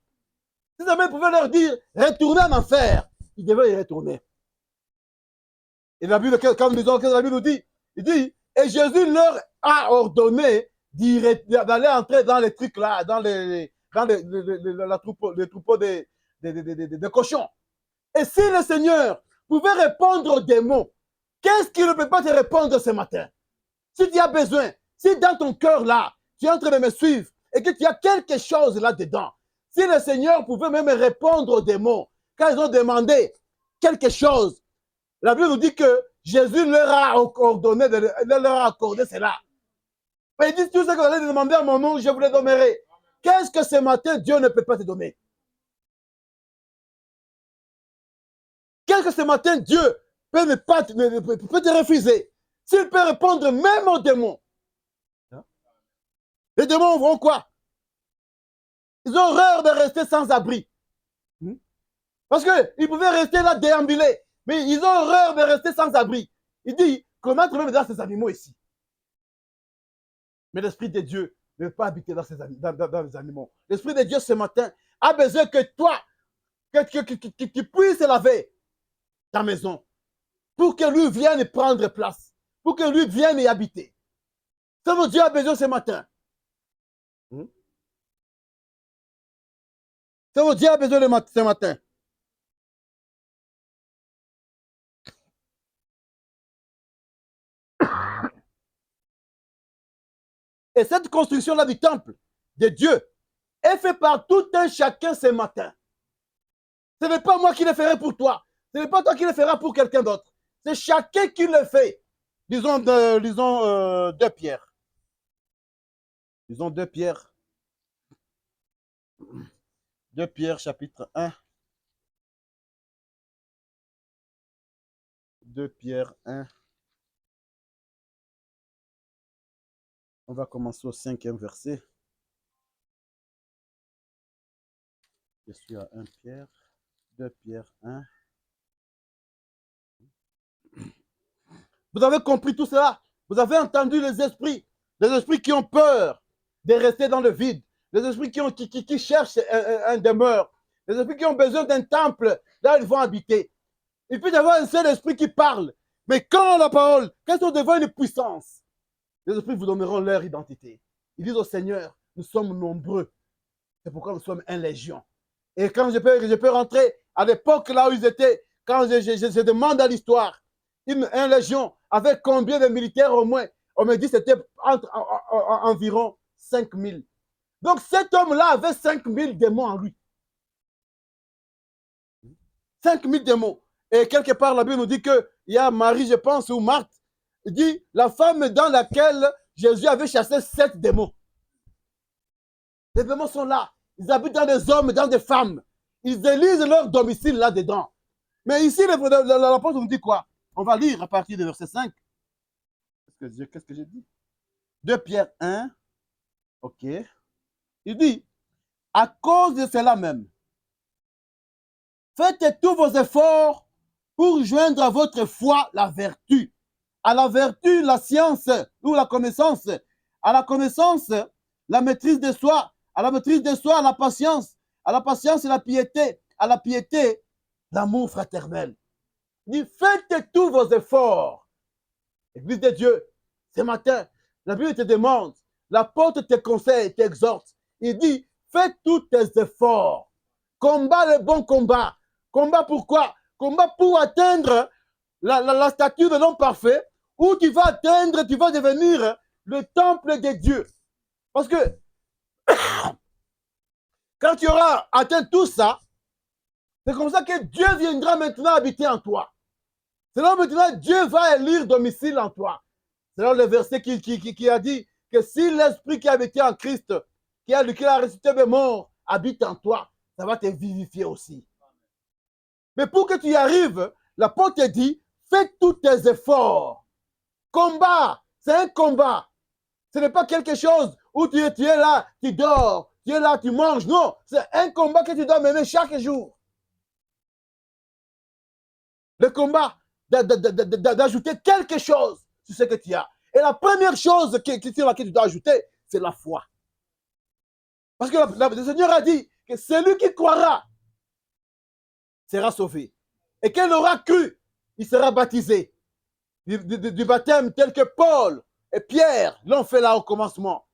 Si jamais il pouvait leur dire, retournez en enfer, ils devaient y retourner. Et la Bible, quand nous disons que la Bible nous dit, il dit, et Jésus leur a ordonné d'aller entrer dans les trucs là, dans les troupeaux de cochons. Et si le Seigneur pouvait répondre aux démons, qu'est-ce qu'il ne peut pas te répondre ce matin? Si tu as besoin, si dans ton cœur là, tu es en train de me suivre et que tu as quelque chose là-dedans, si le Seigneur pouvait même répondre aux démons, quand ils ont demandé quelque chose, la Bible nous dit que Jésus leur a ordonné, leur a accordé cela. Mais ils disent tout ce que vous allez demander à mon nom, je vous le donnerai. Qu'est-ce que ce matin Dieu ne peut pas te donner? Qu'est-ce que ce matin Dieu peut te refuser? S'il peut répondre même aux démons. Les démons vont quoi? Ils ont horreur de rester sans abri. Parce qu'ils pouvaient rester là déambuler. Mais ils ont horreur de rester sans abri. Il dit, comment trouver dans ces animaux ici? Mais l'Esprit de Dieu ne veut pas habiter dans les animaux. L'Esprit de Dieu ce matin a besoin que toi, que tu puisses laver ta maison pour que lui vienne prendre place, pour que lui vienne y habiter. C'est ce que Dieu a besoin ce matin. C'est ce que Dieu a besoin ce matin. Et cette construction-là du temple de Dieu est faite par tout un chacun ce matin. Ce n'est pas moi qui le ferai pour toi. Ce n'est pas toi qui le feras pour quelqu'un d'autre. C'est chacun qui le fait. Lisons 2 Pierre. Lisons 2 Pierre. 2 Pierre chapitre 1. 2 Pierre 1. On va commencer au 5e verset. Je suis à 1 Pierre, 2 Pierre 1. Vous avez compris tout cela? Vous avez entendu les esprits qui ont peur de rester dans le vide, les esprits qui cherchent un demeure, les esprits qui ont besoin d'un temple, là ils vont habiter. Il peut y avoir un seul esprit qui parle, mais quand la parole, quand on devient une puissance, les esprits vous donneront leur identité. Ils disent au Seigneur, nous sommes nombreux, c'est pourquoi nous sommes une légion. Et quand je peux rentrer à l'époque là où ils étaient, quand je demande à l'histoire, une légion avec combien de militaires au moins? On me dit que c'était environ 5000. Donc cet homme-là avait 5000 démons en lui. 5000 démons. Et quelque part, la Bible nous dit qu'il y a Marie, je pense, ou Marthe, il dit la femme dans laquelle Jésus avait chassé 7 démons. Les démons sont là. Ils habitent dans des hommes, dans des femmes. Ils élisent leur domicile là-dedans. Mais ici, l'apôtre nous dit quoi? On va lire à partir du verset 5. Qu'est-ce que j'ai dit? 2 Pierre 1. OK. Il dit, à cause de cela même, faites tous vos efforts pour joindre à votre foi la vertu. À la vertu, la science ou la connaissance. À la connaissance, la maîtrise de soi. À la maîtrise de soi, la patience. À la patience, la piété. À la piété, l'amour fraternel. Il dit, faites tous vos efforts. Église de Dieu, ce matin, la Bible te demande, l'apôtre te conseille, t'exhorte. Il dit, fais tous tes efforts. Combat le bon combat. Combat pourquoi? Combat pour atteindre la statue de l'homme parfait, où tu vas atteindre, tu vas devenir le temple de Dieu. Parce que quand tu auras atteint tout ça, c'est comme ça que Dieu viendra maintenant habiter en toi. C'est là maintenant Dieu va élire domicile en toi. C'est là le verset qui a dit que si l'esprit qui a habité en Christ, qui a ressuscité des morts, habite en toi, ça va te vivifier aussi. Mais pour que tu y arrives, l'apôtre te dit, fais tous tes efforts. Combat, c'est un combat. Ce n'est pas quelque chose où tu es là, tu dors, tu es là, tu manges. Non, c'est un combat que tu dois mener chaque jour. Le combat d'ajouter quelque chose sur ce que tu as. Et la première chose sur laquelle tu dois ajouter, c'est la foi. Parce que le Seigneur a dit que celui qui croira sera sauvé. Et qu'elle aura cru, il sera baptisé. Du baptême tel que Paul et Pierre l'ont fait là au commencement.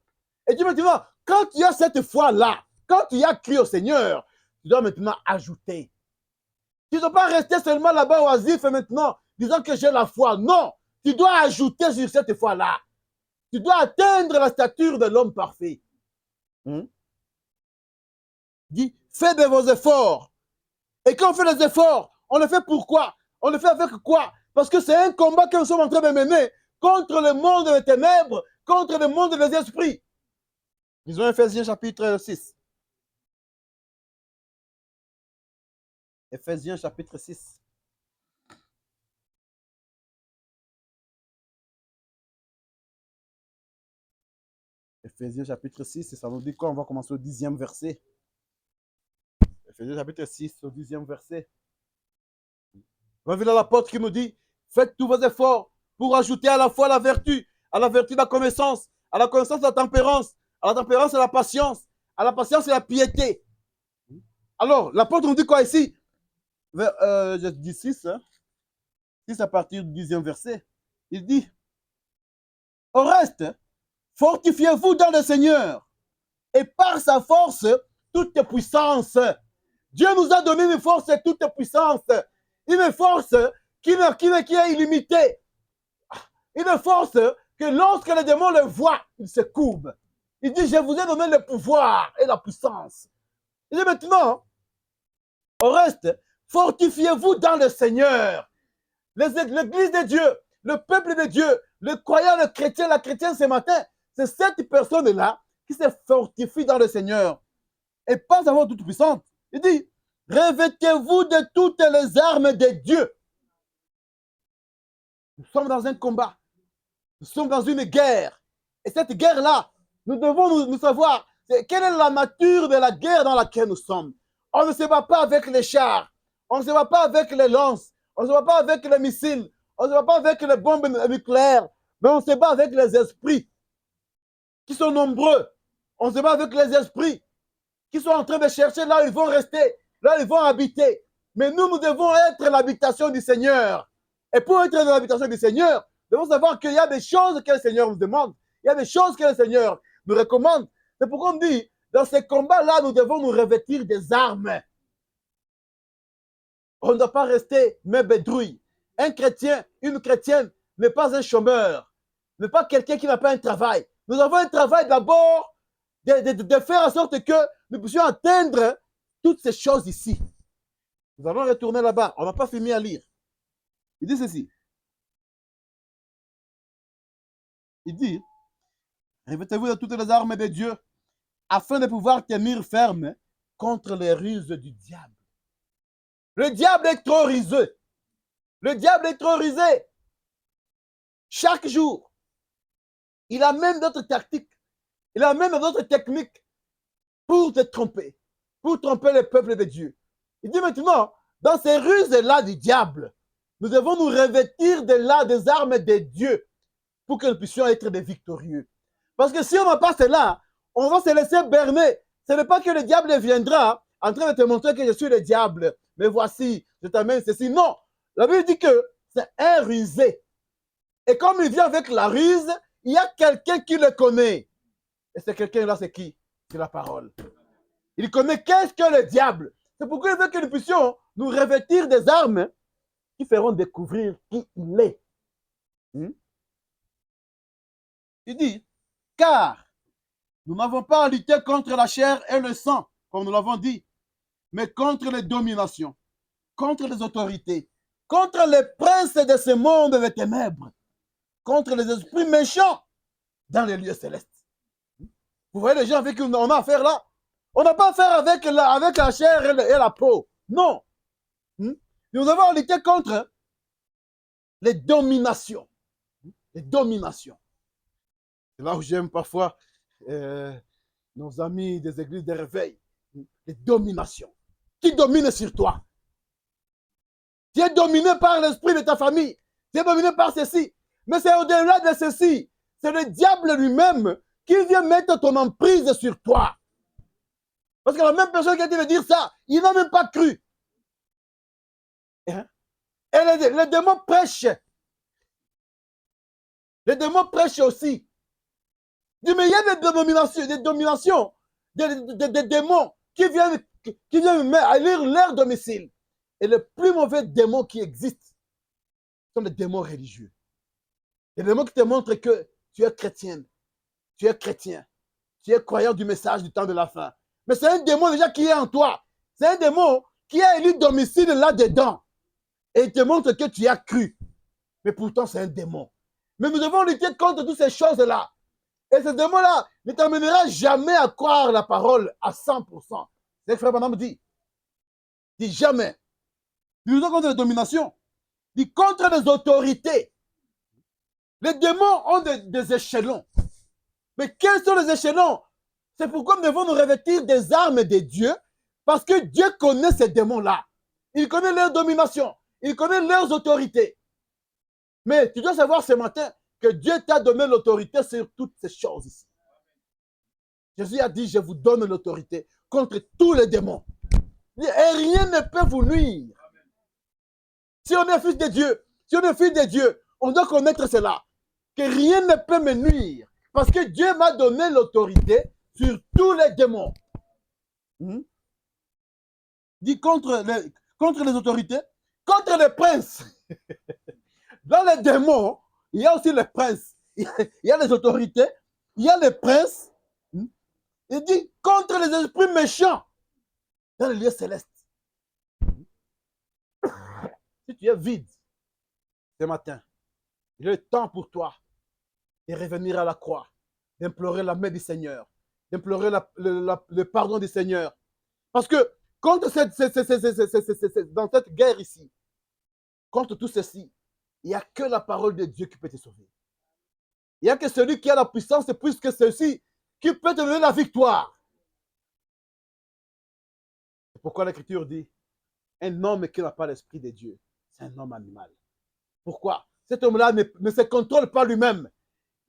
Et tu maintenant, quand tu as cette foi-là, quand tu as cru au Seigneur, tu dois maintenant ajouter. Tu ne dois pas rester seulement là-bas oisif et maintenant disant que j'ai la foi. Non, tu dois ajouter sur cette foi-là. Tu dois atteindre la stature de l'homme parfait. Dis, faites de vos efforts. Et quand on fait les efforts, on le fait pourquoi? On le fait avec quoi? Parce que c'est un combat que nous sommes en train de mener contre le monde des ténèbres, contre le monde des esprits. Lisons Ephésiens chapitre 6. Ephésiens chapitre 6. Ephésiens chapitre 6, et ça nous dit quoi? On va commencer au 10e verset. Ephésiens chapitre 6, au 10e verset. On va voir l'apôtre qui nous dit, faites tous vos efforts pour ajouter à la foi la vertu la connaissance, à la connaissance la tempérance, à la tempérance la patience, à la patience la piété. Alors, l'apôtre nous dit quoi ici? Je dis 6, hein? 6 à partir du 10e verset. Il dit, au reste, fortifiez-vous dans le Seigneur et par sa force, toute puissance. Dieu nous a donné une force et toute puissance. Une force qui est illimitée. Une force que lorsque les démons le voient, ils se courbent. Il dit, je vous ai donné le pouvoir et la puissance. Il dit maintenant, au reste, fortifiez-vous dans le Seigneur. L'église de Dieu, le peuple de Dieu, le croyant, le chrétien, la chrétienne ce matin, c'est cette personne-là qui se fortifie dans le Seigneur. Et pas avoir toute puissante. Il dit, revêtez-vous de toutes les armes de Dieu. Nous sommes dans un combat. Nous sommes dans une guerre. Et cette guerre-là, nous devons nous savoir quelle est la nature de la guerre dans laquelle nous sommes. On ne se bat pas avec les chars. On ne se bat pas avec les lances. On ne se bat pas avec les missiles. On ne se bat pas avec les bombes nucléaires. Mais on se bat avec les esprits qui sont nombreux. On se bat avec les esprits qui sont en train de chercher là où ils vont rester, là où ils vont habiter. Mais nous, nous devons être l'habitation du Seigneur. Et pour être dans l'habitation du Seigneur, nous devons savoir qu'il y a des choses que le Seigneur nous demande. Il y a des choses que le Seigneur nous recommande. C'est pourquoi on dit, dans ces combats-là, nous devons nous revêtir des armes. On ne doit pas rester même bédouille. Un chrétien, une chrétienne n'est pas un chômeur, n'est pas quelqu'un qui n'a pas un travail. Nous avons un travail d'abord de faire en sorte que nous puissions atteindre toutes ces choses ici. Nous allons retourner là-bas. On n'a pas fini à lire. Il dit ceci. Il dit, revêtez-vous de toutes les armes de Dieu afin de pouvoir tenir ferme contre les ruses du diable. Le diable est trop rusé. Le diable est trop rusé. Chaque jour, il a même d'autres tactiques. Il a même d'autres techniques pour te tromper, pour tromper le peuple de Dieu. Il dit maintenant, dans ces ruses-là du diable, nous devons nous revêtir de là des armes de Dieu pour que nous puissions être des victorieux. Parce que si on n'a pas cela, on va se laisser berner. Ce n'est pas que le diable viendra en train de te montrer que je suis le diable. Mais voici, je t'amène ceci. Non, la Bible dit que c'est un rusé. Et comme il vient avec la ruse, il y a quelqu'un qui le connaît. Et ce quelqu'un-là, c'est qui? C'est la parole. Il connaît qu'est-ce que le diable. C'est pourquoi il veut que nous puissions nous revêtir des armes qui feront découvrir qui il est. Il dit, car nous n'avons pas à lutter contre la chair et le sang, comme nous l'avons dit, mais contre les dominations, contre les autorités, contre les princes de ce monde des ténèbres, contre les esprits méchants dans les lieux célestes. Vous voyez les gens avec qui on a affaire là? On n'a pas affaire avec la chair et la peau. Non. Nous avons à lutter contre les dominations. Les dominations. C'est là où j'aime parfois nos amis des églises de réveil. Les dominations. Qui domine sur toi? Tu es dominé par l'esprit de ta famille. Tu es dominé par ceci. Mais c'est au-delà de ceci. C'est le diable lui-même qui vient mettre ton emprise sur toi. Parce que la même personne qui a dit de dire ça, il n'a même pas cru. Et les démons prêchent. Les démons prêchent aussi. Mais il y a des dominations, des démons qui viennent à leur domicile. Et les plus mauvais démons qui existent sont les démons religieux. Les démons qui te montrent que tu es chrétienne, tu es chrétien, tu es croyant du message du temps de la fin. Mais c'est un démon déjà qui est en toi. C'est un démon qui a élu domicile là-dedans. Et il te montre que tu as cru. Mais pourtant, c'est un démon. Mais nous devons lutter contre toutes ces choses-là. Et ce démon-là ne t'amènera jamais à croire la parole à 100%. C'est ce que Frère Branham dit. Il dit jamais. Nous luttons contre les dominations. Il dit contre les autorités. Les démons ont des échelons. Mais quels sont les échelons? C'est pourquoi nous devons nous revêtir des armes de Dieu, parce que Dieu connaît ces démons-là. Il connaît leur domination. Il connaît leurs autorités. Mais tu dois savoir ce matin que Dieu t'a donné l'autorité sur toutes ces choses ici. Jésus a dit, je vous donne l'autorité contre tous les démons. Et rien ne peut vous nuire. Si on est fils de Dieu, si on est fils de Dieu, on doit connaître cela. Que rien ne peut me nuire. Parce que Dieu m'a donné l'autorité sur tous les démons. Dit contre les autorités, contre les princes. Dans les démons, il y a aussi les princes. Il y a les autorités, il y a les princes. Il dit contre les esprits méchants dans les lieux célestes. Si tu es vide ce matin, il est le temps pour toi de revenir à la croix, d'implorer la main du Seigneur, d'implorer le pardon du Seigneur. Parce que contre dans cette guerre ici, contre tout ceci, il n'y a que la parole de Dieu qui peut te sauver. Il n'y a que celui qui a la puissance plus que ceci qui peut te donner la victoire. C'est pourquoi l'Écriture dit, un homme qui n'a pas l'Esprit de Dieu, c'est un homme animal. Pourquoi? Cet homme-là ne se contrôle pas lui-même.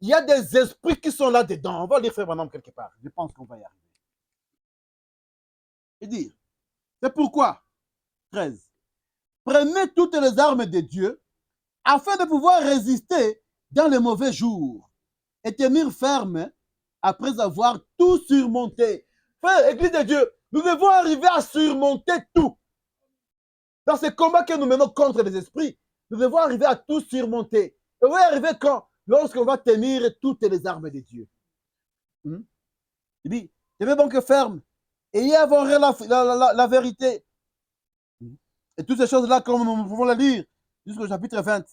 Il y a des esprits qui sont là-dedans. On va lire Frère Branham quelque part. Je pense qu'on va y arriver. Il dit, c'est pourquoi, 13, prenez toutes les armes de Dieu afin de pouvoir résister dans les mauvais jours et tenir ferme après avoir tout surmonté. Frère, Église de Dieu, nous devons arriver à surmonter tout. Dans ce combat que nous menons contre les esprits, nous devons arriver à tout surmonter. Et on va y arriver quand? Lorsqu'on va tenir toutes les armes de Dieu. Il dit, tenez donc ferme, ayez avant la vérité. Et toutes ces choses-là, comme nous pouvons les lire jusqu'au chapitre 20.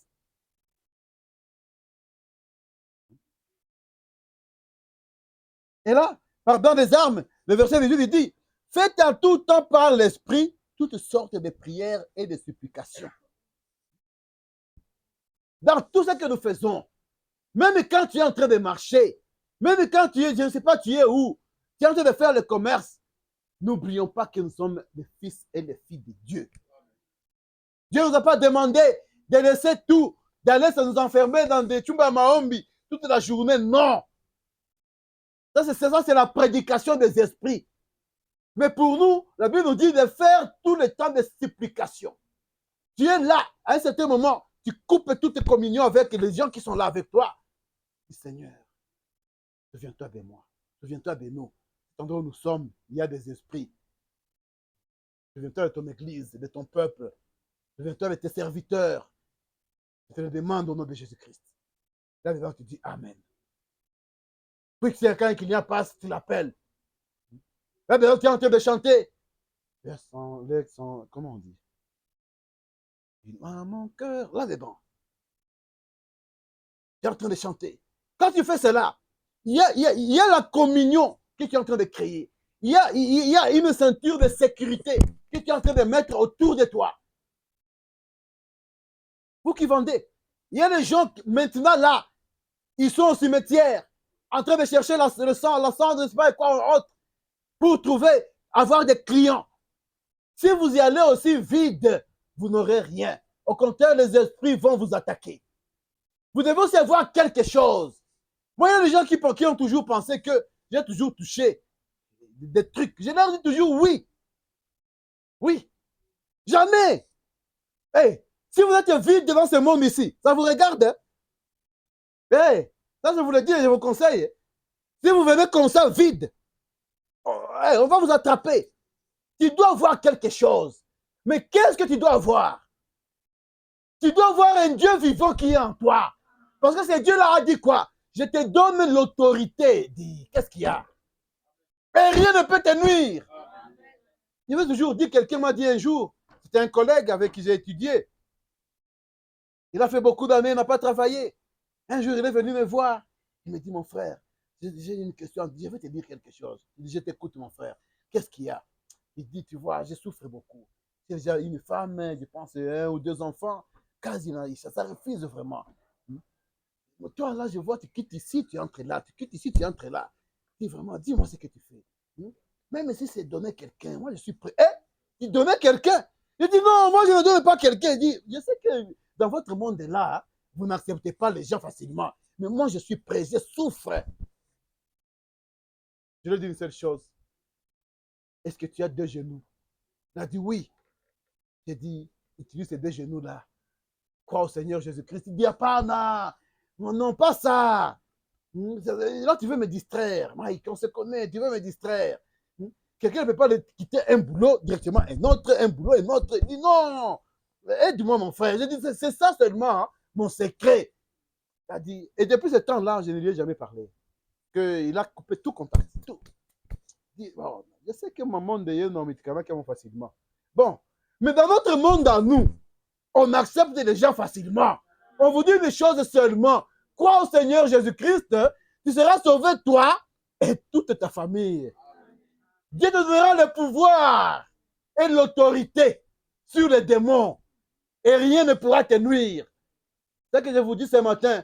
Et là, dans les armes, le verset 18, il dit, faites à tout temps par l'esprit toutes sortes de prières et de supplications. Dans tout ce que nous faisons, même quand tu es en train de marcher, même quand tu es, je ne sais pas, tu es où, tu es en train de faire le commerce, n'oublions pas que nous sommes les fils et les filles de Dieu. Dieu ne nous a pas demandé de laisser tout, d'aller se nous enfermer dans des Chumba Maombi toute la journée. Non. Ça, c'est la prédication des esprits. Mais pour nous, la Bible nous dit de faire tout le temps de supplication. Tu es là, à un certain moment, tu coupes toute communion avec les gens qui sont là avec toi. Dis, Seigneur, souviens-toi de moi, souviens-toi de nous. Tandis où nous sommes, il y a des esprits. Souviens-toi de ton église, de ton peuple. Souviens-toi de tes serviteurs. Je te le demande au nom de Jésus-Christ. Là, dedans, tu dis Amen. Puis que quelqu'un qui n'y a pas, tu l'appelles. Là, dedans, tu es en train de chanter. Comment on dit? À mon cœur, là-dedans. Tu es en train de chanter. Quand tu fais cela, il y a la communion que tu es en train de créer. Il y a une ceinture de sécurité que tu es en train de mettre autour de toi. Vous qui vendez, il y a des gens maintenant là, ils sont au cimetière, en train de chercher le sang, la cendre, je sais pas quoi autre, pour trouver, avoir des clients. Si vous y allez aussi vide, vous n'aurez rien. Au contraire, les esprits vont vous attaquer. Vous devez aussi avoir quelque chose. Moi, il y a des gens qui ont toujours pensé que j'ai toujours touché des trucs. Je leur dis toujours oui. Oui. Jamais. Hey, si vous êtes vide devant ce monde ici, ça vous regarde. Hein? Hey, ça je vous le dis et je vous conseille. Si vous venez comme ça vide, hey, on va vous attraper. Tu dois avoir quelque chose. Mais qu'est-ce que tu dois avoir? Tu dois avoir un Dieu vivant qui est en toi. Parce que ce Dieu-là a dit quoi? Je te donne l'autorité. Dis, qu'est-ce qu'il y a? Et rien ne peut te nuire. Je veux toujours dire, quelqu'un m'a dit un jour, c'était un collègue avec qui j'ai étudié. Il a fait beaucoup d'années, il n'a pas travaillé. Un jour, il est venu me voir. Il me dit, mon frère, j'ai une question, je vais te dire quelque chose. Il dit, je t'écoute, mon frère. Qu'est-ce qu'il y a? Il dit, tu vois, je souffre beaucoup. J'ai déjà une femme, je pense, 1 ou 2 enfants. Quasi, ça refuse vraiment. Toi, là, je vois, tu quittes ici, tu entres là. Tu quittes ici, tu entres là. Dis vraiment, dis-moi ce que tu fais. Même si c'est donner quelqu'un, moi, je suis prêt. Tu donnais quelqu'un? Il dit, non, moi, je ne donne pas quelqu'un. Il dit, je sais que dans votre monde-là, vous n'acceptez pas les gens facilement. Mais moi, je suis prêt, je souffre. Je lui dis une seule chose. Est-ce que tu as 2 genoux? Il a dit oui. J'ai dit, utilise ces 2 genoux-là. Crois au Seigneur Jésus-Christ. Il dit, pas non, non, pas ça. Là, tu veux me distraire. Mike, on se connaît, tu veux me distraire. Quelqu'un ne peut pas quitter un boulot directement, un autre, un boulot, un autre. Il dit non, aide-moi, mon frère. J'ai dit, c'est ça seulement, hein, mon secret. Il a dit, et depuis ce temps-là, je ne lui ai jamais parlé. Il a coupé tout contact. Tout. Il dit, bon, je sais que mon monde est un médicament qui vont facilement. Bon, mais dans notre monde, à nous, on accepte les gens facilement. On vous dit des choses seulement. Crois au Seigneur Jésus-Christ, tu seras sauvé, toi et toute ta famille. Dieu te donnera le pouvoir et l'autorité sur les démons. Et rien ne pourra te nuire. C'est ce que je vous dis ce matin.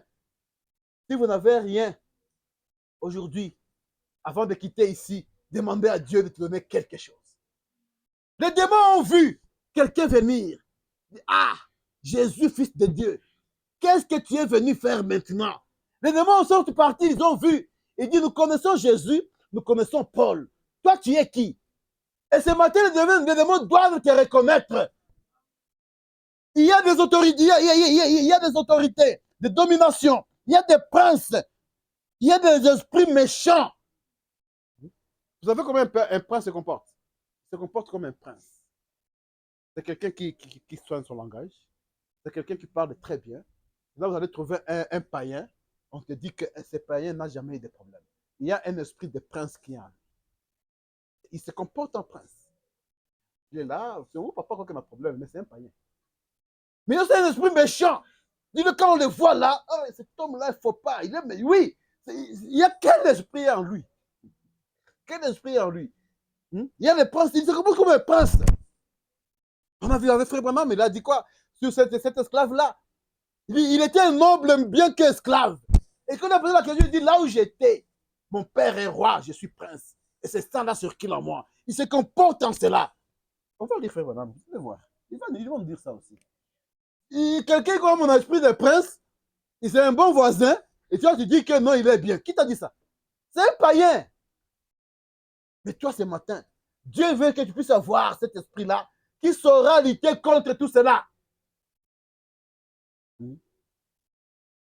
Si vous n'avez rien aujourd'hui, avant de quitter ici, demandez à Dieu de te donner quelque chose. Les démons ont vu quelqu'un venir. Ah, Jésus, fils de Dieu, qu'est-ce que tu es venu faire maintenant? Les démons sont partis, ils ont vu. Ils disent, nous connaissons Jésus, nous connaissons Paul. Toi, tu es qui? Et ce matin, les démons doivent te reconnaître. Il y a des autorités, il y a des autorités de domination, il y a des princes, il y a des esprits méchants. Vous savez comment un prince se comporte? Il se comporte comme un prince. C'est quelqu'un qui soigne son langage. C'est quelqu'un qui parle très bien. Là, vous allez trouver un païen. On te dit que ce païen n'a jamais eu de problème. Il y a un esprit de prince qui a. Il se comporte en prince. Il est là, c'est mon papa qui a un problème, mais c'est un païen. Mais c'est un esprit méchant. Dis-le quand on le voit là, oh, cet homme-là, il ne faut pas. Il est, mais oui, il y a quel esprit en lui? Quel esprit en lui? Il y a les princes, il se comporte comme un prince. On a vu avec Frère Branham, il a dit quoi sur cet esclave-là? Il était un noble bien qu'esclave. Et quand on a posé la question, il dit, là où j'étais, mon père est roi, je suis prince. Et c'est ça là sur qui en moi. Il se comporte en cela. On va le dire, Frère Branham, vous allez voir. Ils vont me dire ça aussi. Quelqu'un qui a mon esprit de prince, c'est un bon voisin, et toi tu dis que non, il est bien. Qui t'a dit ça? C'est un païen. Mais toi, ce matin, Dieu veut que tu puisses avoir cet esprit-là qui saura lutter contre tout cela.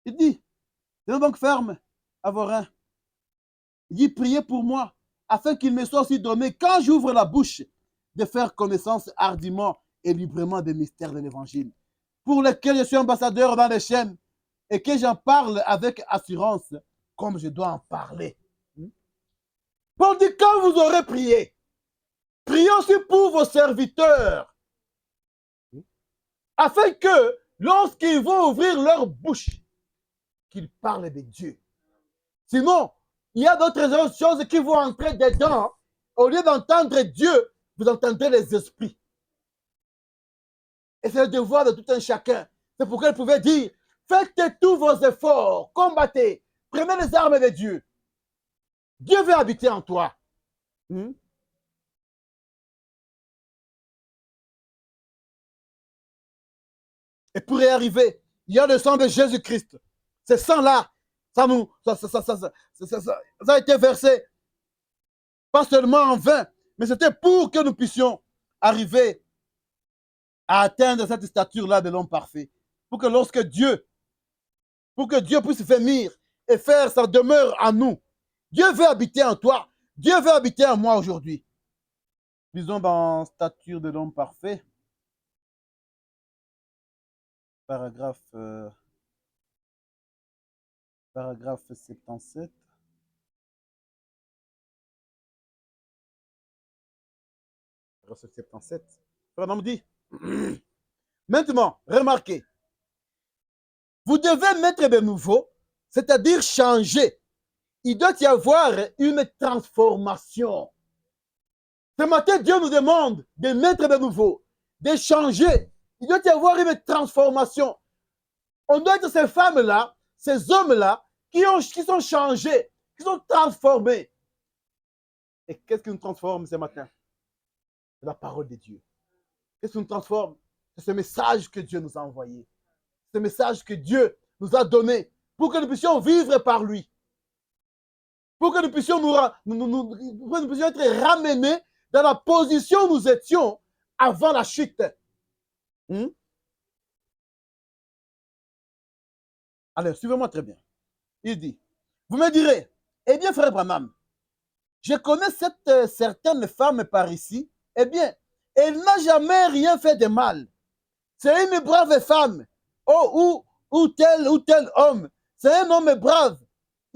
Il dit, tenez donc ferme à vos reins. Il dit, priez pour moi, afin qu'il me soit aussi donné, quand j'ouvre la bouche, de faire connaissance hardiment et librement des mystères de l'Évangile, pour lesquels je suis ambassadeur dans les chaînes, et que j'en parle avec assurance, comme je dois en parler. Paul dit, quand vous aurez prié, priez aussi pour vos serviteurs, afin que, lorsqu'ils vont ouvrir leur bouche, qu'ils parlent de Dieu. Sinon, il y a d'autres choses qui vont entrer dedans. Au lieu d'entendre Dieu, vous entendrez les esprits. Et c'est le devoir de tout un chacun. C'est pourquoi il pouvait dire, faites tous vos efforts, combattez, prenez les armes de Dieu. Dieu veut habiter en toi. Et pour y arriver, il y a le sang de Jésus-Christ. Ce sang-là, ça a été versé, pas seulement en vain, mais c'était pour que nous puissions arriver à atteindre cette stature-là de l'homme parfait. Pour que Dieu puisse venir et faire sa demeure en nous. Dieu veut habiter en toi. Dieu veut habiter en moi aujourd'hui. Lisons dans Stature de l'homme parfait, paragraphe 77. Paragraphe 77. Pardon, me dit, maintenant, remarquez, vous devez mettre de nouveau, c'est-à-dire changer. Il doit y avoir une transformation. Ce matin, Dieu nous demande de mettre de nouveau, de changer. Il doit y avoir une transformation. On doit être ces femmes-là, ces hommes-là, qui sont changés, qui sont transformés. Et qu'est-ce qui nous transforme ce matin? C'est la parole de Dieu. Qu'est-ce qui nous transforme? C'est ce message que Dieu nous a envoyé. Ce message que Dieu nous a donné pour que nous puissions vivre par lui. Pour que nous puissions, être ramenés dans la position où nous étions avant la chute. Alors, suivez-moi très bien. Il dit, vous me direz, eh bien, frère Branham, je connais cette certaine femme par ici, eh bien, elle n'a jamais rien fait de mal. C'est une brave femme. Oh, ou tel homme. C'est un homme brave.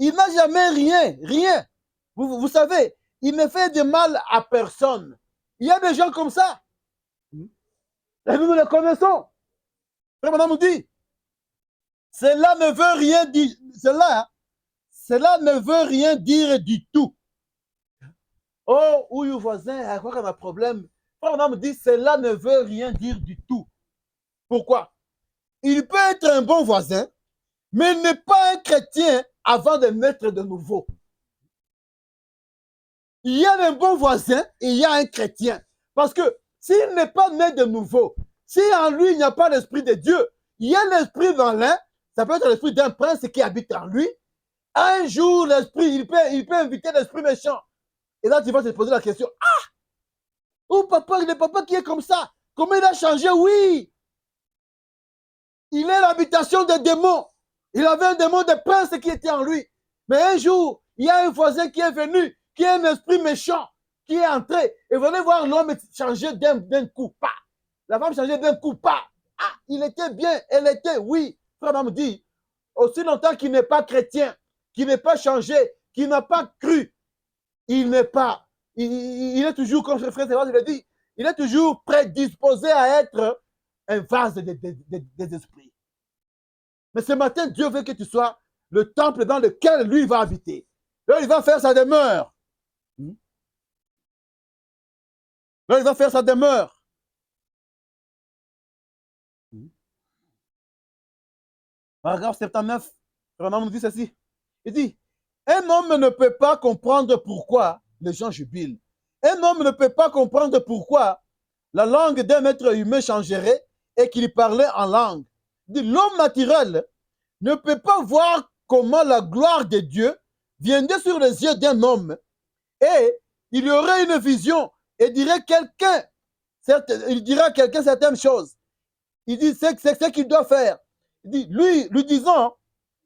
Il n'a jamais rien. Vous savez, il ne fait de mal à personne. Il y a des gens comme ça. Et nous les connaissons. Frère Madame nous dit, cela ne veut rien dire. Cela ne veut rien dire du tout. Oh, ou le voisin, à quoi qu'on a un problème. Frère Madame dit, cela ne veut rien dire du tout. Pourquoi? Il peut être un bon voisin, mais il n'est pas un chrétien avant de naître de nouveau. Il y a un bon voisin et il y a un chrétien. Parce que S'il n'est pas né de nouveau, si en lui il n'y a pas l'esprit de Dieu, il y a l'esprit dans l'un, ça peut être l'esprit d'un prince qui habite en lui. Un jour, l'esprit, il peut inviter l'esprit méchant. Et là, tu vas te poser la question, ah, oh papa, le papa qui est comme ça, comment il a changé? Oui, il est l'habitation des démons. Il avait un démon de prince qui était en lui. Mais un jour, il y a un voisin qui est venu, qui est un esprit méchant, qui est entré. Et vous allez voir l'homme changer d'un coup, pas. La femme changer d'un coup, pas. Ah, il était bien, elle était, oui. Frère me dit, aussi longtemps qu'il n'est pas chrétien, qu'il n'est pas changé, qu'il n'a pas cru, il n'est pas, il est toujours, comme frère Sébastien l'a dit, il est toujours prédisposé à être un vase des esprits. Mais ce matin, Dieu veut que tu sois le temple dans lequel lui va habiter. Là, il va faire sa demeure. Là, il va faire sa demeure. Paragraphe 79, Fernand nous dit ceci. Il dit, un homme ne peut pas comprendre pourquoi les gens jubilent. Un homme ne peut pas comprendre pourquoi la langue d'un être humain changerait et qu'il parlait en langue. L'homme naturel ne peut pas voir comment la gloire de Dieu viendrait sur les yeux d'un homme et il y aurait une vision et dirait quelqu'un, il dira à quelqu'un certaines choses. Il dit c'est ce qu'il doit faire. Il dit, lui disant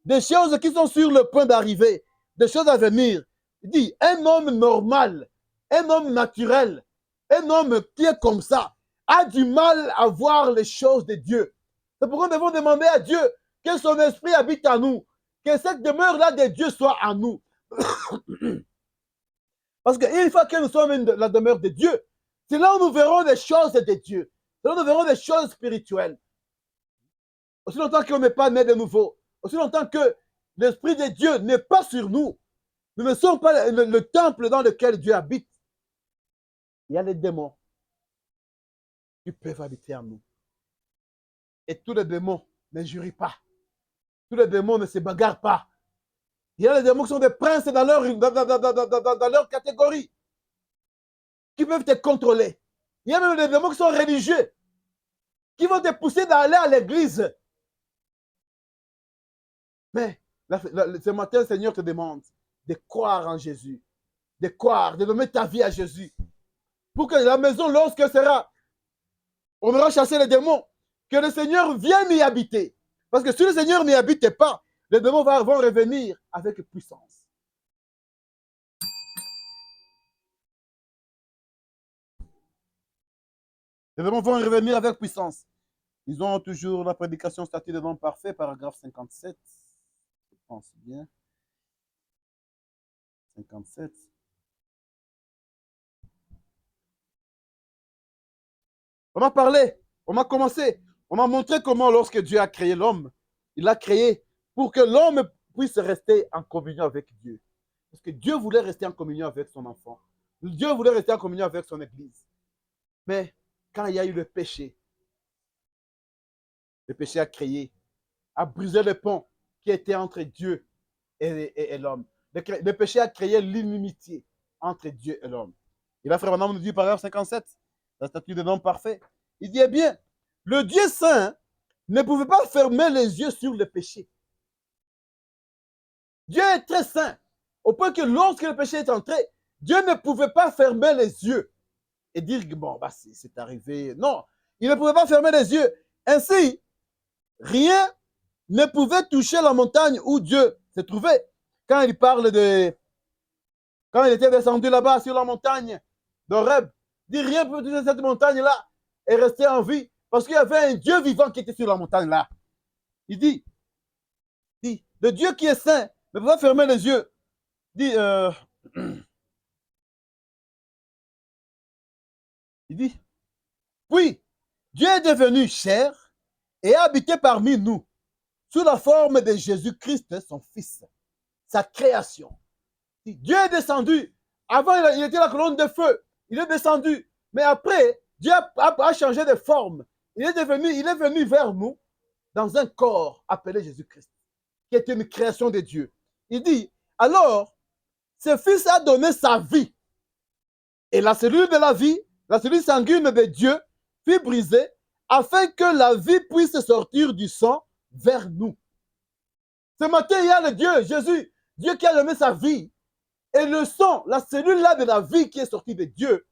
des choses qui sont sur le point d'arriver, des choses à venir. Il dit, un homme normal, un homme naturel, un homme qui est comme ça, a du mal à voir les choses de Dieu. C'est pourquoi nous devons demander à Dieu que son esprit habite en nous, que cette demeure-là de Dieu soit en nous. Parce qu'une fois que nous sommes la demeure de Dieu, c'est là où nous verrons les choses de Dieu. C'est là où nous verrons les choses spirituelles. Aussi longtemps qu'on n'est pas né de nouveau, aussi longtemps que l'Esprit de Dieu n'est pas sur nous, nous ne sommes pas le temple dans lequel Dieu habite. Il y a les démons qui peuvent habiter en nous. Et tous les démons ne jurent pas. Tous les démons ne se bagarrent pas. Il y a les démons qui sont des princes dans leur catégorie, qui peuvent te contrôler. Il y a même des démons qui sont religieux, qui vont te pousser d'aller à l'église. Mais ce matin, le Seigneur te demande de croire en Jésus, de croire, de donner ta vie à Jésus. Pour que la maison, lorsque on aura chassé les démons, que le Seigneur vienne y habiter. Parce que si le Seigneur n'y habite pas, les démons vont revenir avec puissance. Les démons vont revenir avec puissance. Ils ont toujours la prédication statut de l'homme parfait, paragraphe 57. Je pense bien. 57. On a parlé, on a commencé, on a montré comment lorsque Dieu a créé l'homme, il l'a créé pour que l'homme puisse rester en communion avec Dieu. Parce que Dieu voulait rester en communion avec son enfant. Dieu voulait rester en communion avec son église. Mais quand il y a eu le péché a créé, a brisé le pont qui était entre Dieu et l'homme. Le péché a créé l'inimitié entre Dieu et l'homme. Et là, frère Branham nous dit, paragraphe 57, la statue de l'homme parfait. Il dit, eh bien, le Dieu saint ne pouvait pas fermer les yeux sur le péché. Dieu est très saint, au point que lorsque le péché est entré, Dieu ne pouvait pas fermer les yeux et dire, bon, bah, c'est arrivé. Non, il ne pouvait pas fermer les yeux. Ainsi, rien ne pouvait toucher la montagne où Dieu se trouvait. Quand il parle de... Quand il était descendu là-bas sur la montagne d'Horeb, il dit, rien ne peut toucher cette montagne-là et rester en vie, parce qu'il y avait un Dieu vivant qui était sur la montagne-là. Il dit, le Dieu qui est saint ne peut pas fermer les yeux. Il dit, puis, Dieu est devenu chair et a habité parmi nous, sous la forme de Jésus-Christ, son Fils, sa création. Dieu est descendu. Avant, il était la colonne de feu. Il est descendu. Mais après, Dieu a changé de forme. Il est venu vers nous dans un corps appelé Jésus-Christ, qui est une création de Dieu. Il dit, alors, ce Fils a donné sa vie. Et la cellule de la vie la cellule sanguine de Dieu fut brisée afin que la vie puisse sortir du sang vers nous. Ce matin, il y a le Dieu, Jésus, Dieu qui a donné sa vie. Et le sang, la cellule-là de la vie qui est sortie de Dieu,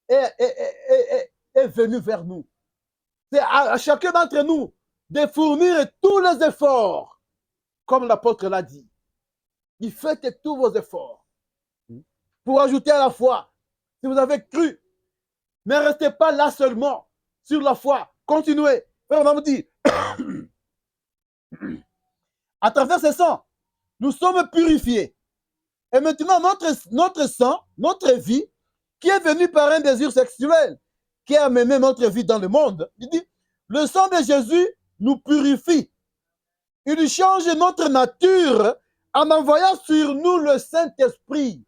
est venu vers nous. C'est à chacun d'entre nous de fournir tous les efforts, comme l'apôtre l'a dit. Il faites tous vos efforts pour ajouter à la foi. Si vous avez cru, ne restez pas là seulement sur la foi. Continuez. On va vous dire, à travers ce sang, nous sommes purifiés. Et maintenant, notre sang, notre vie, qui est venue par un désir sexuel, qui a mené notre vie dans le monde, il dit, le sang de Jésus nous purifie. Il change notre nature en envoyant sur nous le Saint-Esprit.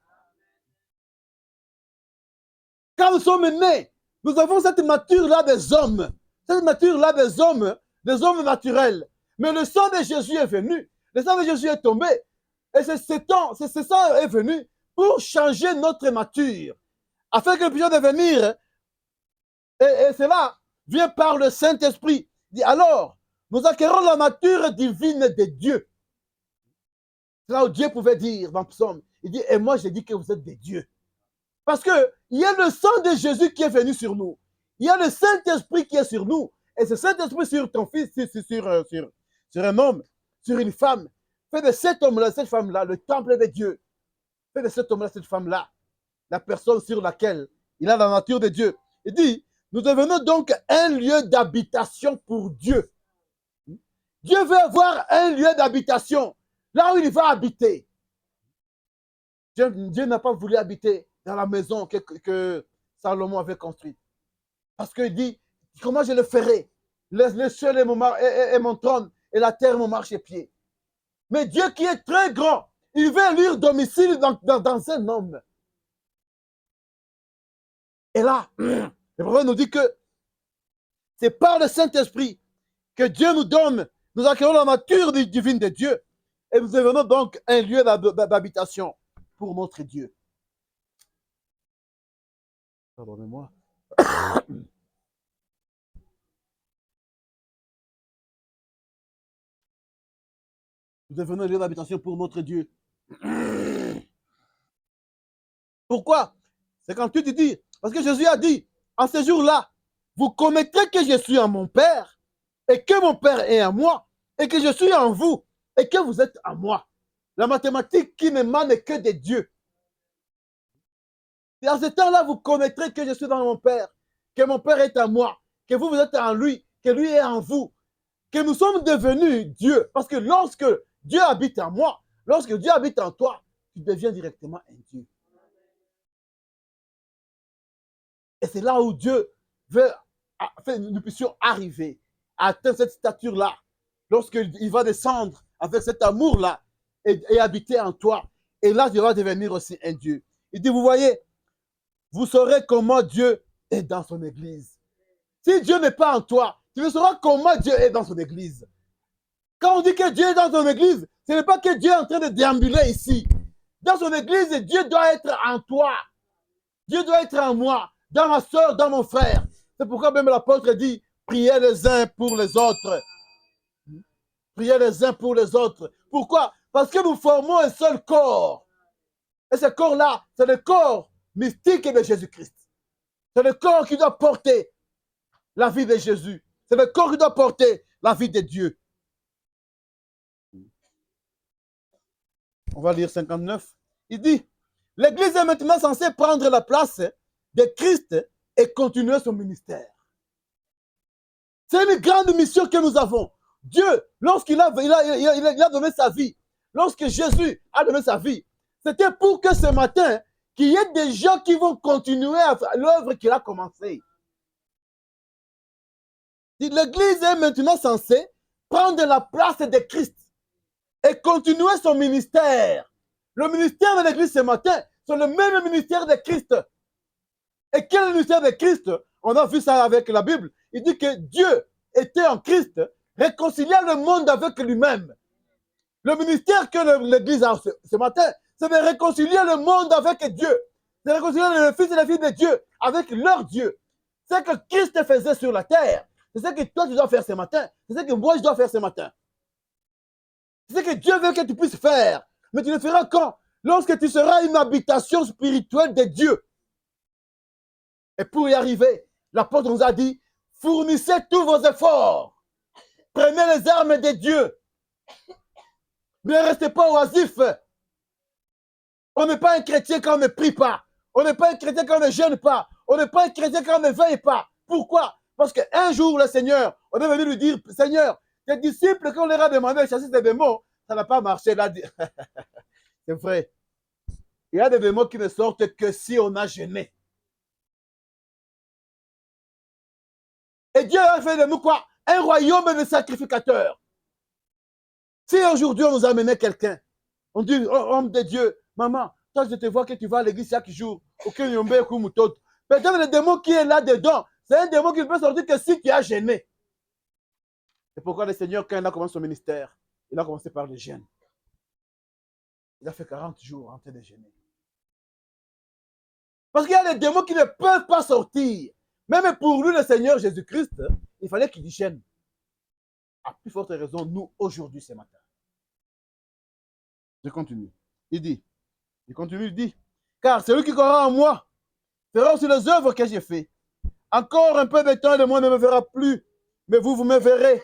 Quand nous sommes nés, nous avons cette nature-là des hommes. Cette nature-là des hommes naturels. Mais le sang de Jésus est venu. Le sang de Jésus est tombé. Et ce sang est venu pour changer notre nature. Afin que nous puissions devenir. Et cela vient par le Saint-Esprit. Alors, nous acquérons la nature divine de Dieu. C'est là où Dieu pouvait dire dans le psaume. Il dit, et moi j'ai dit que vous êtes des dieux. Parce qu'il y a le sang de Jésus qui est venu sur nous. Il y a le Saint-Esprit qui est sur nous. Et ce Saint-Esprit sur ton fils, sur un homme, sur une femme, fait de cet homme-là, cette femme-là, le temple de Dieu. Fait de cet homme-là, cette femme-là, la personne sur laquelle il a la nature de Dieu. Il dit, nous devenons donc un lieu d'habitation pour Dieu. Dieu veut avoir un lieu d'habitation, là où il va habiter. Dieu n'a pas voulu habiter dans la maison que Salomon avait construite. Parce qu'il dit, comment je le ferai? Le ciel est mon trône et la terre mon marchepied. Mais Dieu qui est très grand, il veut élire domicile dans un homme. Et là, le prophète nous dit que c'est par le Saint-Esprit que Dieu nous donne, nous acquérons la nature divine de Dieu et nous devenons donc un lieu d'habitation pour notre Dieu. Pardonnez-moi. Nous devenons un lieu d'habitation pour notre Dieu. Pourquoi? C'est quand tu te dis, parce que Jésus a dit, en ce jour-là, vous connaîtrez que je suis en mon Père, et que mon Père est en moi, et que je suis en vous, et que vous êtes en moi. La mathématique qui n'émane que de Dieu. Et en ce temps-là, vous connaîtrez que je suis dans mon Père, que mon Père est en moi, que vous êtes en lui, que lui est en vous, que nous sommes devenus Dieu. Parce que lorsque Dieu habite en moi, lorsque Dieu habite en toi, tu deviens directement un Dieu. Et c'est là où Dieu veut que nous puissions arriver à atteindre cette stature-là. Lorsqu'il va descendre avec cet amour-là et habiter en toi. Et là, tu vas devenir aussi un Dieu. Il dit, vous voyez, vous saurez comment Dieu est dans son église. Si Dieu n'est pas en toi, tu ne sauras comment Dieu est dans son église. Quand on dit que Dieu est dans son église, ce n'est pas que Dieu est en train de déambuler ici. Dans son église, Dieu doit être en toi. Dieu doit être en moi, dans ma soeur, dans mon frère. C'est pourquoi même l'apôtre dit, priez les uns pour les autres. Priez les uns pour les autres. Pourquoi? Parce que nous formons un seul corps. Et ce corps-là, c'est le corps mystique de Jésus-Christ. C'est le corps qui doit porter la vie de Jésus. C'est le corps qui doit porter la vie de Dieu. On va lire 59. Il dit, l'Église est maintenant censée prendre la place de Christ et continuer son ministère. C'est une grande mission que nous avons. Dieu, lorsqu'il a donné sa vie, lorsque Jésus a donné sa vie, c'était pour que ce matin, qu'il y ait des gens qui vont continuer à l'œuvre qu'il a commencée. L'Église est maintenant censée prendre la place de Christ et continuer son ministère. Le ministère de l'Église ce matin, c'est le même ministère de Christ. Et quel est le ministère de Christ? On a vu ça avec la Bible. Il dit que Dieu était en Christ, réconciliant le monde avec lui-même. Le ministère que l'Église a ce matin, c'est de réconcilier le monde avec Dieu. de réconcilier le Fils et la fille de Dieu avec leur Dieu. C'est ce que Christ faisait sur la terre. C'est ce que toi, tu dois faire ce matin. C'est ce que moi, je dois faire ce matin. C'est ce que Dieu veut que tu puisses faire. Mais tu le feras quand? Lorsque tu seras une habitation spirituelle de Dieu. Et pour y arriver, l'apôtre nous a dit, fournissez tous vos efforts. Prenez les armes de Dieu. Ne restez pas oisifs. On n'est pas un chrétien quand on ne prie pas. On n'est pas un chrétien quand on ne jeûne pas. On n'est pas un chrétien quand on ne veille pas. Pourquoi? Parce qu'un jour, le Seigneur, on est venu lui dire, Seigneur, tes disciples, quand on leur a demandé de chasser ces démons, ça n'a pas marché. C'est vrai. Il y a des démons qui ne sortent que si on a jeûné. Et Dieu a fait de nous quoi? Un royaume de sacrificateurs. Si aujourd'hui on nous amenait quelqu'un, on dit, oh, homme de Dieu, maman, toi je te vois que tu vas à l'église chaque jour, aucun yombe ou tout. Peut-être le démon qui est là-dedans, c'est un démon qui ne peut sortir que si tu as gêné. C'est pourquoi le Seigneur, quand il a commencé son ministère, il a commencé par le jeûne. Il a fait 40 jours en train de jeûner. Parce qu'il y a des démons qui ne peuvent pas sortir. Même pour lui, le Seigneur Jésus-Christ, il fallait qu'il gêne. À plus forte raison, nous, aujourd'hui, ce matin. Je continue. Il dit, car celui qui croira en moi fera aussi les œuvres que j'ai faites. Encore un peu de temps et le monde ne me verra plus, mais vous me verrez,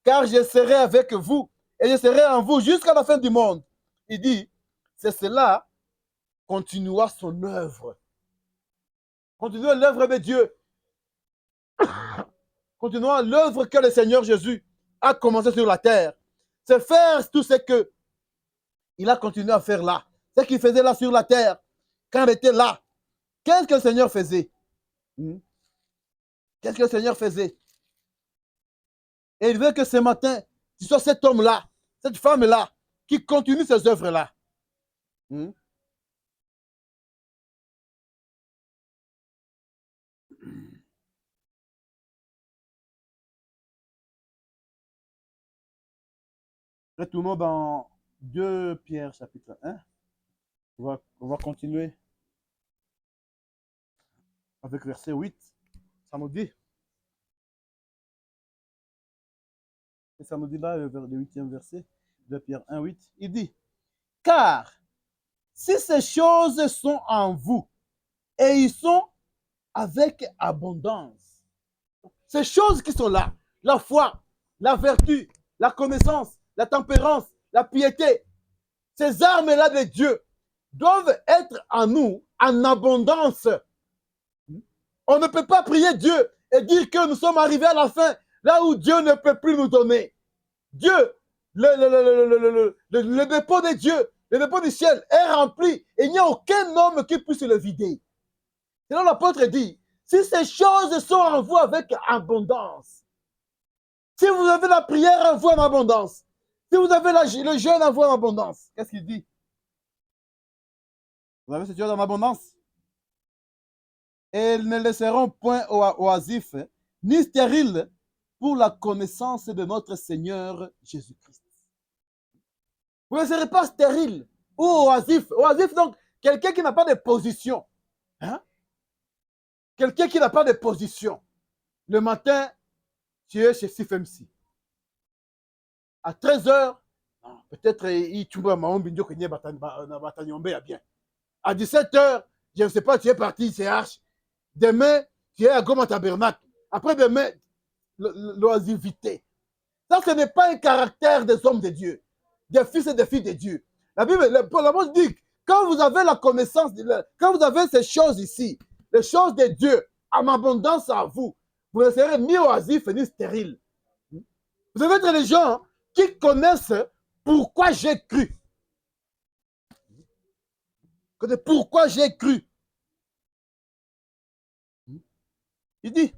car je serai avec vous et je serai en vous jusqu'à la fin du monde. Il dit, c'est cela, continuera son œuvre. Continuons l'œuvre de Dieu. Continuons l'œuvre que le Seigneur Jésus a commencé sur la terre. C'est faire tout ce que il a continué à faire là. Ce qu'il faisait là sur la terre, quand il était là. Qu'est-ce que le Seigneur faisait? Qu'est-ce que le Seigneur faisait? Et il veut que ce matin, tu sois cet homme-là, cette femme-là, qui continue ces œuvres-là. Retournons dans 2 Pierre chapitre 1. On va continuer avec verset 8. Ça nous dit. Et ça nous dit là, le 8e verset, 2 Pierre 1, 8. Il dit, car si ces choses sont en vous et ils sont avec abondance, ces choses qui sont là, la foi, la vertu, la connaissance, la tempérance, la piété, ces armes-là de Dieu doivent être en nous en abondance. On ne peut pas prier Dieu et dire que nous sommes arrivés à la fin, là où Dieu ne peut plus nous donner. Dieu, le dépôt de Dieu, le dépôt du ciel est rempli et il n'y a aucun homme qui puisse le vider. Et là, l'apôtre dit, si ces choses sont en vous avec abondance, si vous avez la prière en vous en abondance, si vous avez le jeûne en vous en abondance, qu'est-ce qu'il dit? Vous avez cette chose en abondance? Et ils ne laisseront point oisifs, ni stériles, pour la connaissance de notre Seigneur Jésus-Christ. Vous ne serez pas stérile ou oisif. Oisif, donc, quelqu'un qui n'a pas de position. Hein? Quelqu'un qui n'a pas de position. Le matin, tu es chez CFMC. À 13h, peut-être bien. À 17h, je ne sais pas, tu es parti CH. Demain, tu es à Goma Tabernacle. Après demain, l'oisivité. Ça, ce n'est pas un caractère des hommes de Dieu, des fils et des filles de Dieu. La Bible, la Bible dit, quand vous avez la connaissance, quand vous avez ces choses ici, les choses de Dieu, en abondance à vous, vous ne serez ni oisifs ni stériles. Vous devez être les gens qui connaissent pourquoi j'ai cru. Pourquoi j'ai cru. Il dit,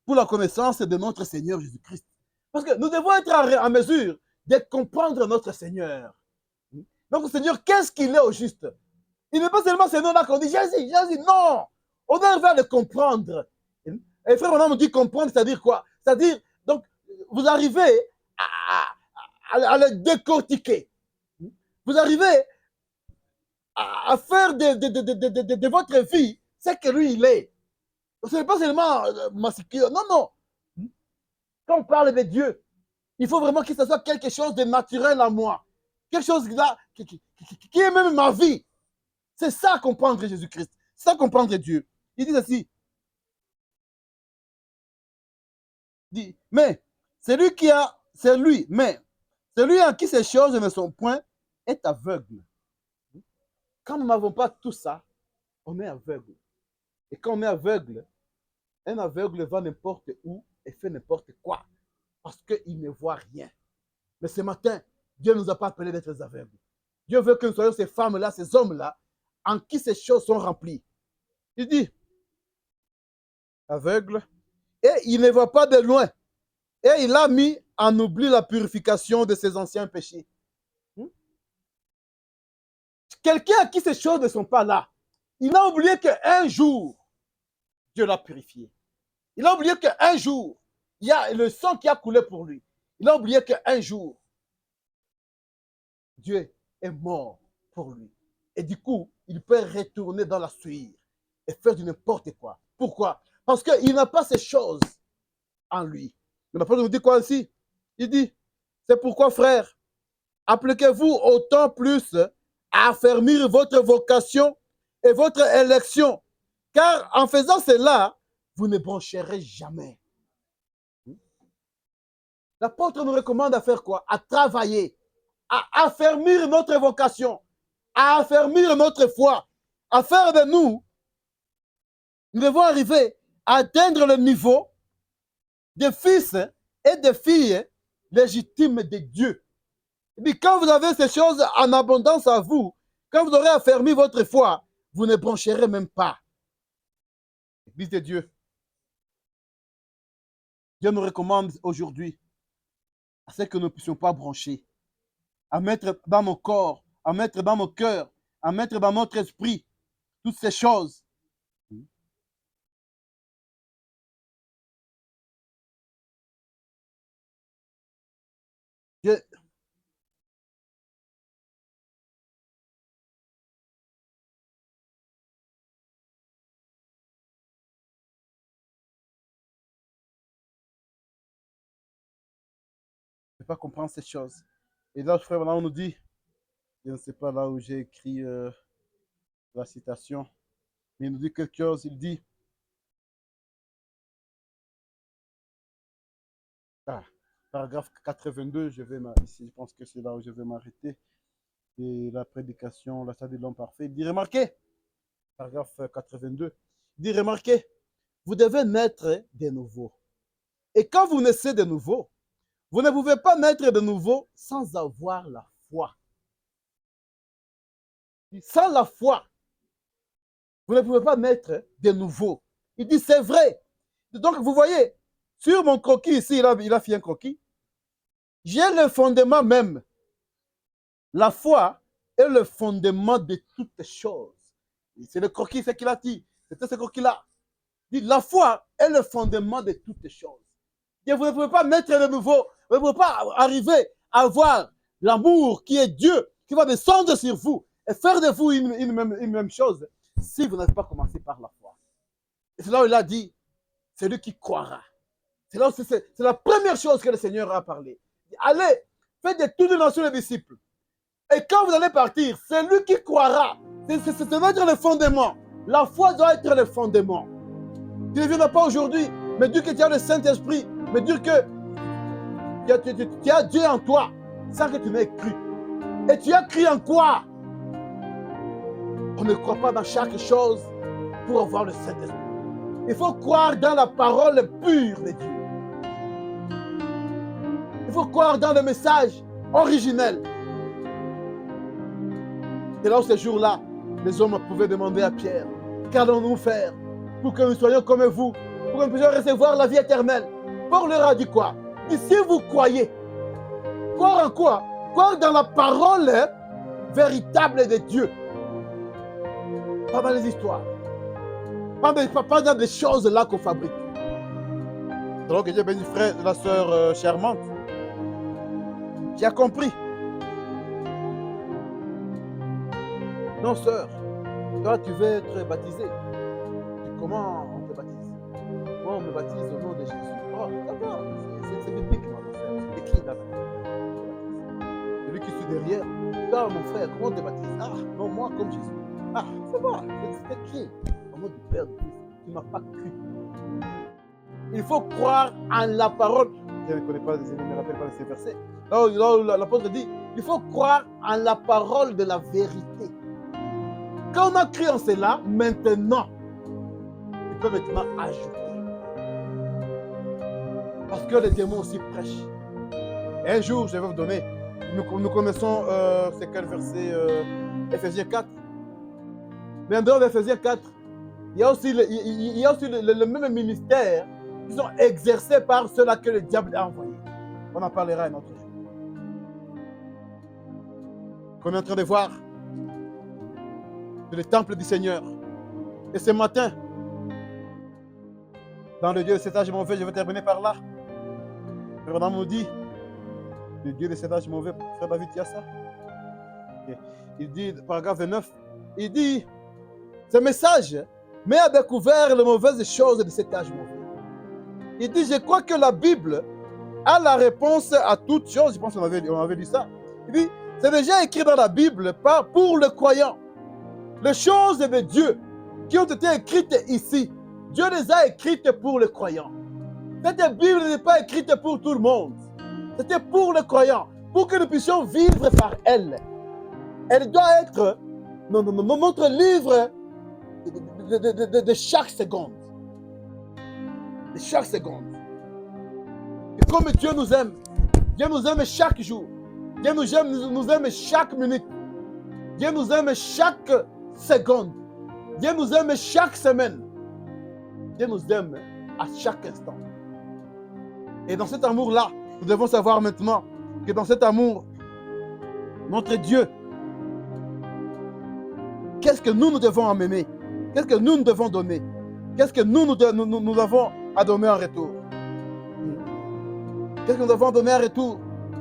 pour la connaissance de notre Seigneur Jésus-Christ. Parce que nous devons être en mesure de comprendre notre Seigneur. Donc, Seigneur, qu'est-ce qu'il est au juste? Il n'est pas seulement ce nom-là qu'on dit Jésus, Jésus, non! On arrive à le comprendre. Et frère, on nous dit comprendre, c'est-à-dire quoi? C'est-à-dire, donc, vous arrivez à le décortiquer. Vous arrivez à faire de votre vie ce que lui, il est. Ce n'est pas seulement massacre. Non, non. Quand on parle de Dieu, il faut vraiment que ce soit quelque chose de naturel en moi. Quelque chose là qui est même ma vie. C'est ça comprendre Jésus-Christ. C'est ça comprendre Dieu. Il dit ceci. Il dit, mais celui en qui ces choses ne sont point est aveugle. Quand nous n'avons pas tout ça, on est aveugle. Et quand on est aveugle, un aveugle va n'importe où et fait n'importe quoi. Parce qu'il ne voit rien. Mais ce matin, Dieu ne nous a pas appelés d'être aveugles. Dieu veut que nous soyons ces femmes-là, ces hommes-là, en qui ces choses sont remplies. Il dit, aveugle, et il ne voit pas de loin. Et il a mis en oubli la purification de ses anciens péchés. Quelqu'un à qui ces choses ne sont pas là, il a oublié qu'un jour, Dieu l'a purifié. Il a oublié qu'un jour, il y a le sang qui a coulé pour lui. Il a oublié qu'un jour, Dieu est mort pour lui. Et du coup, il peut retourner dans la suie et faire du n'importe quoi. Pourquoi? Parce qu'il n'a pas ces choses en lui. Mais l'apôtre nous dit quoi ainsi? Il dit, c'est pourquoi, frères, appliquez-vous autant plus à affermir votre vocation et votre élection. Car en faisant cela, vous ne broncherez jamais. L'apôtre nous recommande à faire quoi? À travailler, à affermir notre vocation, à affermir notre foi, à faire de nous, nous devons arriver à atteindre le niveau de fils et de filles légitimes de Dieu. Et puis quand vous avez ces choses en abondance à vous, quand vous aurez affermi votre foi, vous ne broncherez même pas. Église de Dieu, Dieu nous recommande aujourd'hui à ce que nous ne puissions pas broncher, à mettre dans nos corps, à mettre dans nos cœurs, à mettre dans notre esprit toutes ces choses. Dieu, ne peut pas comprendre ces choses. Et là, frère, on nous dit, je ne sais pas là où j'ai écrit la citation, mais il nous dit quelque chose, il dit, paragraphe 82, ici, je pense que c'est là où je vais m'arrêter, et la prédication, la salle de l'homme parfait, il dit, remarquez, paragraphe 82, il dit, remarquez, vous devez naître de nouveau. Et quand vous naissez de nouveau, vous ne pouvez pas naître de nouveau sans avoir la foi. Sans la foi, vous ne pouvez pas naître de nouveau. Il dit, c'est vrai. Donc, vous voyez, sur mon croquis ici, il a fait un croquis. J'ai le fondement même. La foi est le fondement de toutes choses. C'est le croquis, c'est qu'il a dit. C'était ce croquis-là. La foi est le fondement de toutes choses. Et vous ne pouvez pas naître de nouveau. Vous ne pouvez pas arriver à avoir l'amour qui est Dieu, qui va descendre sur vous et faire de vous une même chose si vous n'avez pas commencé par la foi. Et c'est là où il a dit, c'est lui qui croira. C'est la première chose que le Seigneur a parlé. Allez, faites de toutes les nations les disciples. Et quand vous allez partir, c'est lui qui croira. Ça doit être le fondement. La foi doit être le fondement. Tu ne viens pas aujourd'hui, mais dire que tu as le Saint-Esprit, mais dire que tu as Dieu en toi, sans que tu n'aies cru. Et tu as cru en quoi? On ne croit pas dans chaque chose pour avoir le Saint-Esprit. Il faut croire dans la parole pure de Dieu. Il faut croire dans le message originel. Et là, ce jour-là, les hommes pouvaient demander à Pierre, qu'allons-nous faire pour que nous soyons comme vous, pour que nous puissions recevoir la vie éternelle? Paul leur a dit quoi? Il dit, si vous croyez, croire en quoi? Croire dans la parole véritable de Dieu. Pas dans les histoires. Pas dans des choses là qu'on fabrique. Donc, Dieu bénit frère, la sœur charmante. Tu as compris? Non, sœur. Toi, tu veux être baptisé. Comment on te baptise? Moi, on me baptise au nom de Jésus. Oh, d'accord. C'est biblique, mon frère. C'est écrit dans la Bible. Celui qui suit derrière. Toi, mon frère, comment on te baptise? Ah, non, moi, comme Jésus. Ah, c'est bon. C'est écrit. Au nom du Père, du Fils. Tu ne m'as pas cru. Il faut croire en la parole. Je ne connais pas, je ne me rappelle pas de ces versets. Là où l'apôtre dit, il faut croire en la parole de la vérité. Quand on a cru en cela, maintenant, il peut maintenant ajouter. Parce que les démons aussi prêchent. Et un jour, je vais vous donner, nous connaissons, c'est quel verset, Ephésiens 4. Mais en dehors d'Ephésiens 4, il y a aussi le même ministère qui sont exercés par ceux-là que le diable a envoyés. On en parlera un autre jour. Qu'on est en train de voir, c'est le temple du Seigneur. Et ce matin, dans le Dieu de cet âge mauvais, je vais terminer par là. Le Frère nous dit, le Dieu de cet âge mauvais, Frère David, il y a ça. Okay. Il dit, paragraphe 29, il dit, ce message met à découvert les mauvaises choses de cet âge mauvais. Il dit, je crois que la Bible a la réponse à toutes choses. Je pense qu'on avait lu ça. Il dit, c'est déjà écrit dans la Bible pour le croyant. Les choses de Dieu qui ont été écrites ici, Dieu les a écrites pour le croyant. Cette Bible n'est pas écrite pour tout le monde. C'était pour le croyant, pour que nous puissions vivre par elle. Elle doit être notre livre de chaque seconde. De chaque seconde. Et comme Dieu nous aime chaque jour. Dieu nous aime chaque minute. Dieu nous aime chaque seconde. Dieu nous aime chaque semaine. Dieu nous aime à chaque instant. Et dans cet amour-là, nous devons savoir maintenant que dans cet amour, notre Dieu, qu'est-ce que nous devons en aimer? Qu'est-ce que nous devons donner? Qu'est-ce que nous avons à donner en retour? Qu'est-ce que nous devons donner en retour?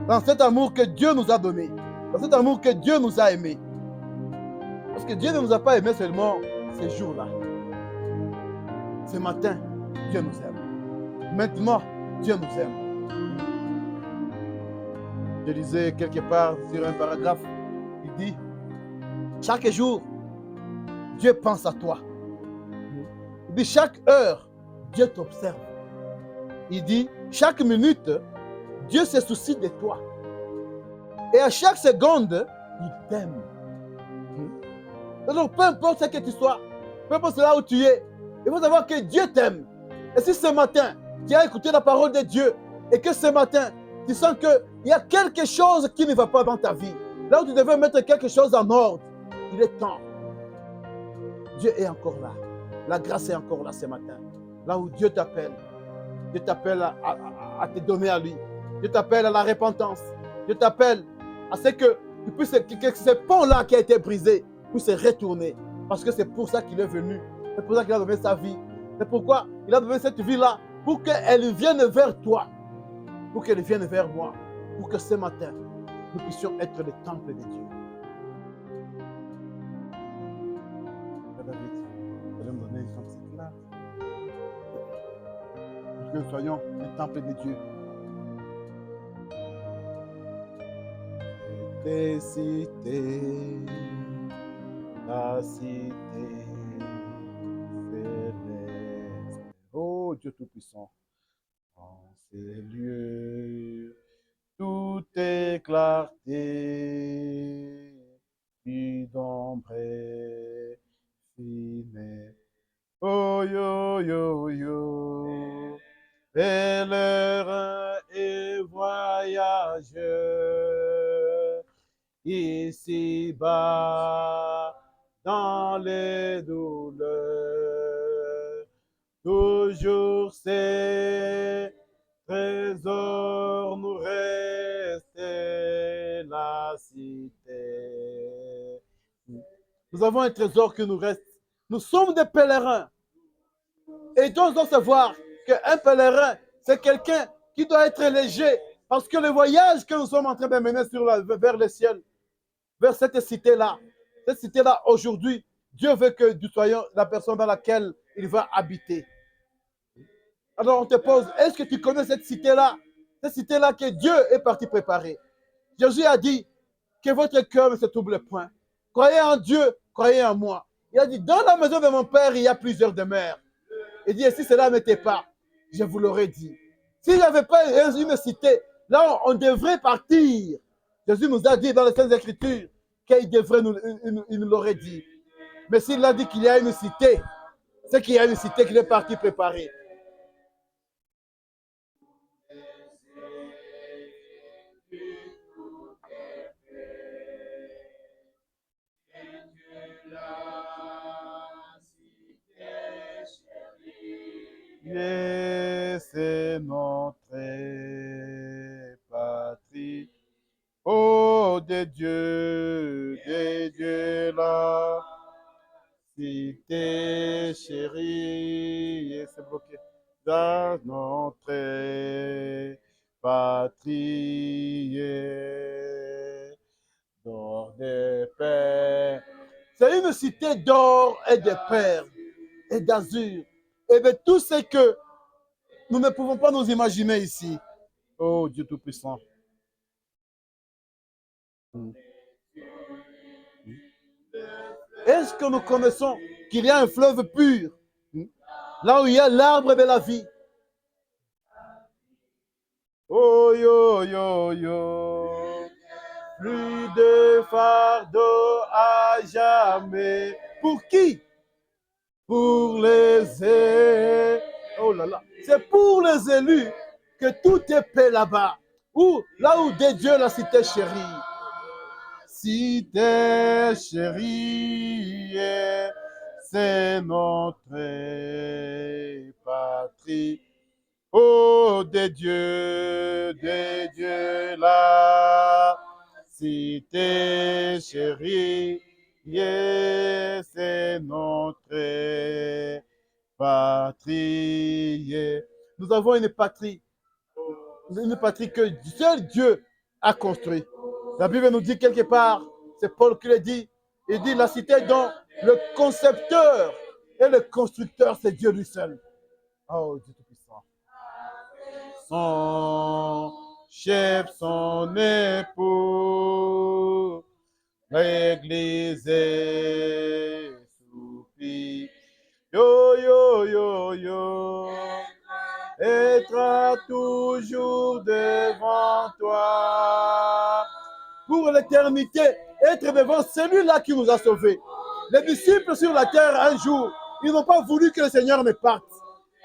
Dans cet amour que Dieu nous a donné. Dans cet amour que Dieu nous a aimé. Parce que Dieu ne nous a pas aimés seulement ces jours-là. Ce matin, Dieu nous aime. Maintenant, Dieu nous aime. Je lisais quelque part sur un paragraphe, il dit, chaque jour, Dieu pense à toi. Il dit, chaque heure, Dieu t'observe. Il dit, chaque minute, Dieu se soucie de toi. Et à chaque seconde, il t'aime. Donc, peu importe ce que tu sois, peu importe là où tu es, il faut savoir que Dieu t'aime. Et si ce matin, tu as écouté la parole de Dieu et que ce matin, tu sens qu'il y a quelque chose qui ne va pas dans ta vie, là où tu devais mettre quelque chose en ordre, il est temps. Dieu est encore là. La grâce est encore là ce matin. Là où Dieu t'appelle. Dieu t'appelle à te donner à lui. Dieu t'appelle à la repentance. Dieu t'appelle à ce que ce pont-là qui a été brisé puisse se retourner. Parce que c'est pour ça qu'il est venu. C'est pour ça qu'il a donné sa vie. C'est pourquoi il a donné cette vie-là. Pour qu'elle vienne vers toi. Pour qu'elle vienne vers moi. Pour que ce matin, nous puissions être le temple de Dieu. David, vous allez me donner une chance là. Pour que nous soyons un temple de Dieu. Tes cités, la cité céleste. Oh Dieu Tout-Puissant, en ces lieux, tout est clarté, puis d'ombre fine. Oh yo yo yo, pèlerin et voyageur, ici-bas dans les douleurs, toujours ces trésors nous restent la cité. Nous avons un trésor qui nous reste. Nous sommes des pèlerins. Et nous devons savoir qu'un pèlerin, c'est quelqu'un qui doit être léger, Parce que le voyage que nous sommes en train de mener vers le ciel, vers cette cité-là aujourd'hui, Dieu veut que nous soyons la personne dans laquelle il va habiter. Alors on te pose, est-ce que tu connais cette cité-là? Cette cité-là que Dieu est parti préparer. Jésus a dit que votre cœur ne se trouble point. Croyez en Dieu, croyez en moi. Il a dit, dans la maison de mon Père, il y a plusieurs demeures. Il dit, et si cela n'était pas, je vous l'aurais dit. S'il n'y avait pas une cité, là, on devrait partir. Jésus nous a dit dans les Saintes Écritures qu'il devrait il nous l'aurait dit. Mais s'il a dit qu'il y a une cité, c'est qu'il y a une cité qu'il est parti préparer. Et c'est notre patrie. Oh, de Dieu, la cité chérie. Et c'est bloqué. Dans notre patrie. D'or de paix. C'est une cité d'or et de perles et d'azur. Et de tout ce que nous ne pouvons pas nous imaginer ici. Oh Dieu Tout-Puissant. Est-ce que nous connaissons qu'il y a un fleuve pur, là où il y a l'arbre de la vie? Oh yo yo yo, plus de fardeau à jamais. Pour qui? Pour les élus. Oh là là, c'est pour les élus que tout est paix là-bas. Là où de Dieu la cité chérie. Cité chérie, c'est notre patrie. Oh, de Dieu, la cité chérie, c'est notre patrie. Nous avons une patrie que seul Dieu a construite. La Bible nous dit quelque part, c'est Paul qui le dit, il dit la cité dont le concepteur et le constructeur, c'est Dieu lui seul. Oh, Dieu Tout-Puissant. Son chef, son époux, l'église est souplie. Yo, yo, yo, yo, être toujours devant toi. Pour l'éternité, être devant celui-là qui nous a sauvés. Les disciples sur la terre, un jour, ils n'ont pas voulu que le Seigneur ne parte.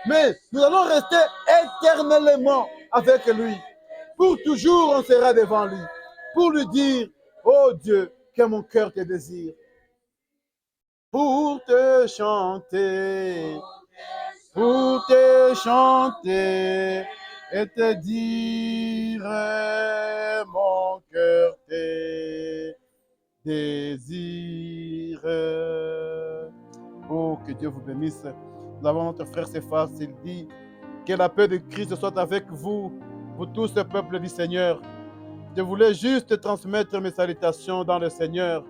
Mais nous allons rester éternellement avec lui. Pour toujours, on sera devant lui. Pour lui dire, oh Dieu, que mon cœur te désire. Pour te chanter et te dire, mon cœur te désire. Oh, que Dieu vous bénisse. Nous avons notre frère Céphas, il dit que la paix de Christ soit avec vous, vous tous, le peuple du Seigneur. Je voulais juste transmettre mes salutations dans le Seigneur.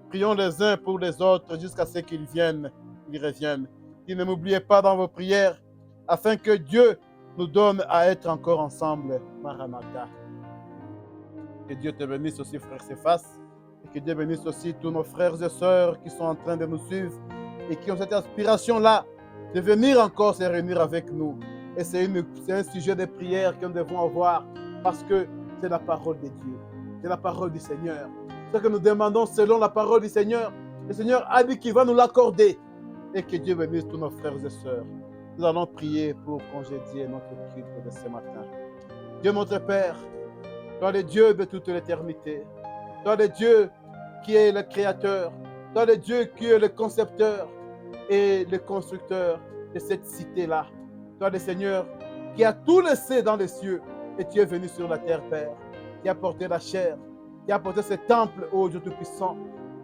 Prions les uns pour les autres jusqu'à ce qu'ils reviennent. Et ne m'oubliez pas dans vos prières, afin que Dieu nous donne à être encore ensemble. Maranatha. Que Dieu te bénisse aussi, frère Céphas, et que Dieu bénisse aussi tous nos frères et sœurs qui sont en train de nous suivre et qui ont cette aspiration-là de venir encore se réunir avec nous. Et c'est un sujet de prière que nous devons avoir parce que c'est la parole de Dieu, c'est la parole du Seigneur. Ce que nous demandons selon la parole du Seigneur, le Seigneur a dit qu'il va nous l'accorder. Et que Dieu bénisse tous nos frères et sœurs. Nous allons prier pour congédier notre culte de ce matin. Dieu notre Père, toi le Dieu de toute l'éternité, toi le Dieu qui est le Créateur, toi le Dieu qui est le concepteur et le constructeur de cette cité-là. Toi le Seigneur qui a tout laissé dans les cieux et tu es venu sur la terre, Père, qui a porté la chair, qui a porté ce temple, ô Dieu Tout-Puissant,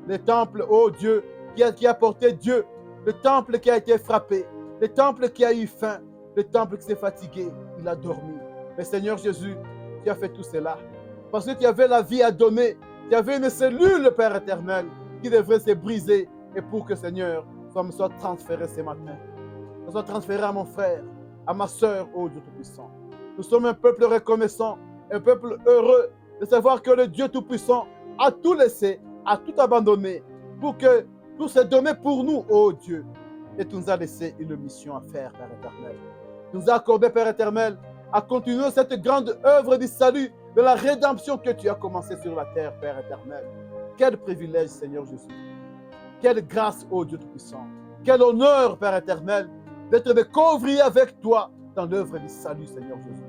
le temple, ô Dieu, qui a porté Dieu, le temple qui a été frappé, le temple qui a eu faim, le temple qui s'est fatigué, il a dormi. Mais Seigneur Jésus, tu as fait tout cela. Parce que tu avais la vie à donner. Tu avais une cellule, Père éternel, qui devrait se briser. Et pour que, Seigneur, ça me soit transféré ce matin. Ça soit transféré à mon frère, à ma soeur, ô Dieu Tout-Puissant. Nous sommes un peuple reconnaissant, un peuple heureux de savoir que le Dieu Tout-Puissant a tout laissé, a tout abandonné pour que tout s'est donné pour nous, ô Dieu. Et tu nous as laissé une mission à faire, Père éternel. Tu nous as accordé, Père éternel, à continuer cette grande œuvre du salut, de la rédemption que tu as commencé sur la terre, Père éternel. Quel privilège, Seigneur Jésus. Quelle grâce, ô Dieu Tout-Puissant. Quel honneur, Père éternel, d'être des co-ouvriers avec toi dans l'œuvre du salut, Seigneur Jésus.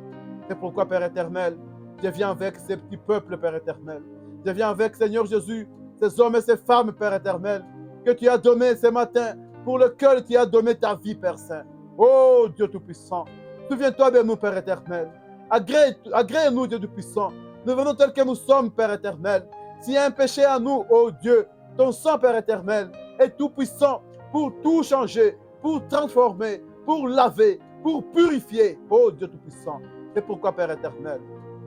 C'est pourquoi, Père éternel, je viens avec ces petits peuples, Père éternel. Je viens avec, Seigneur Jésus, ces hommes et ces femmes, Père éternel, que tu as donné ce matin, pour lequel tu as donné ta vie, Père Saint. Oh Dieu Tout-Puissant, souviens-toi de nous, Père éternel. Agrée-nous, Dieu Tout-Puissant. Nous venons tels que nous sommes, Père éternel. S'il y a un péché à nous, oh Dieu, ton sang, Père éternel, est tout-puissant pour tout changer, pour transformer, pour laver, pour purifier. Oh Dieu Tout-Puissant. C'est pourquoi, Père éternel,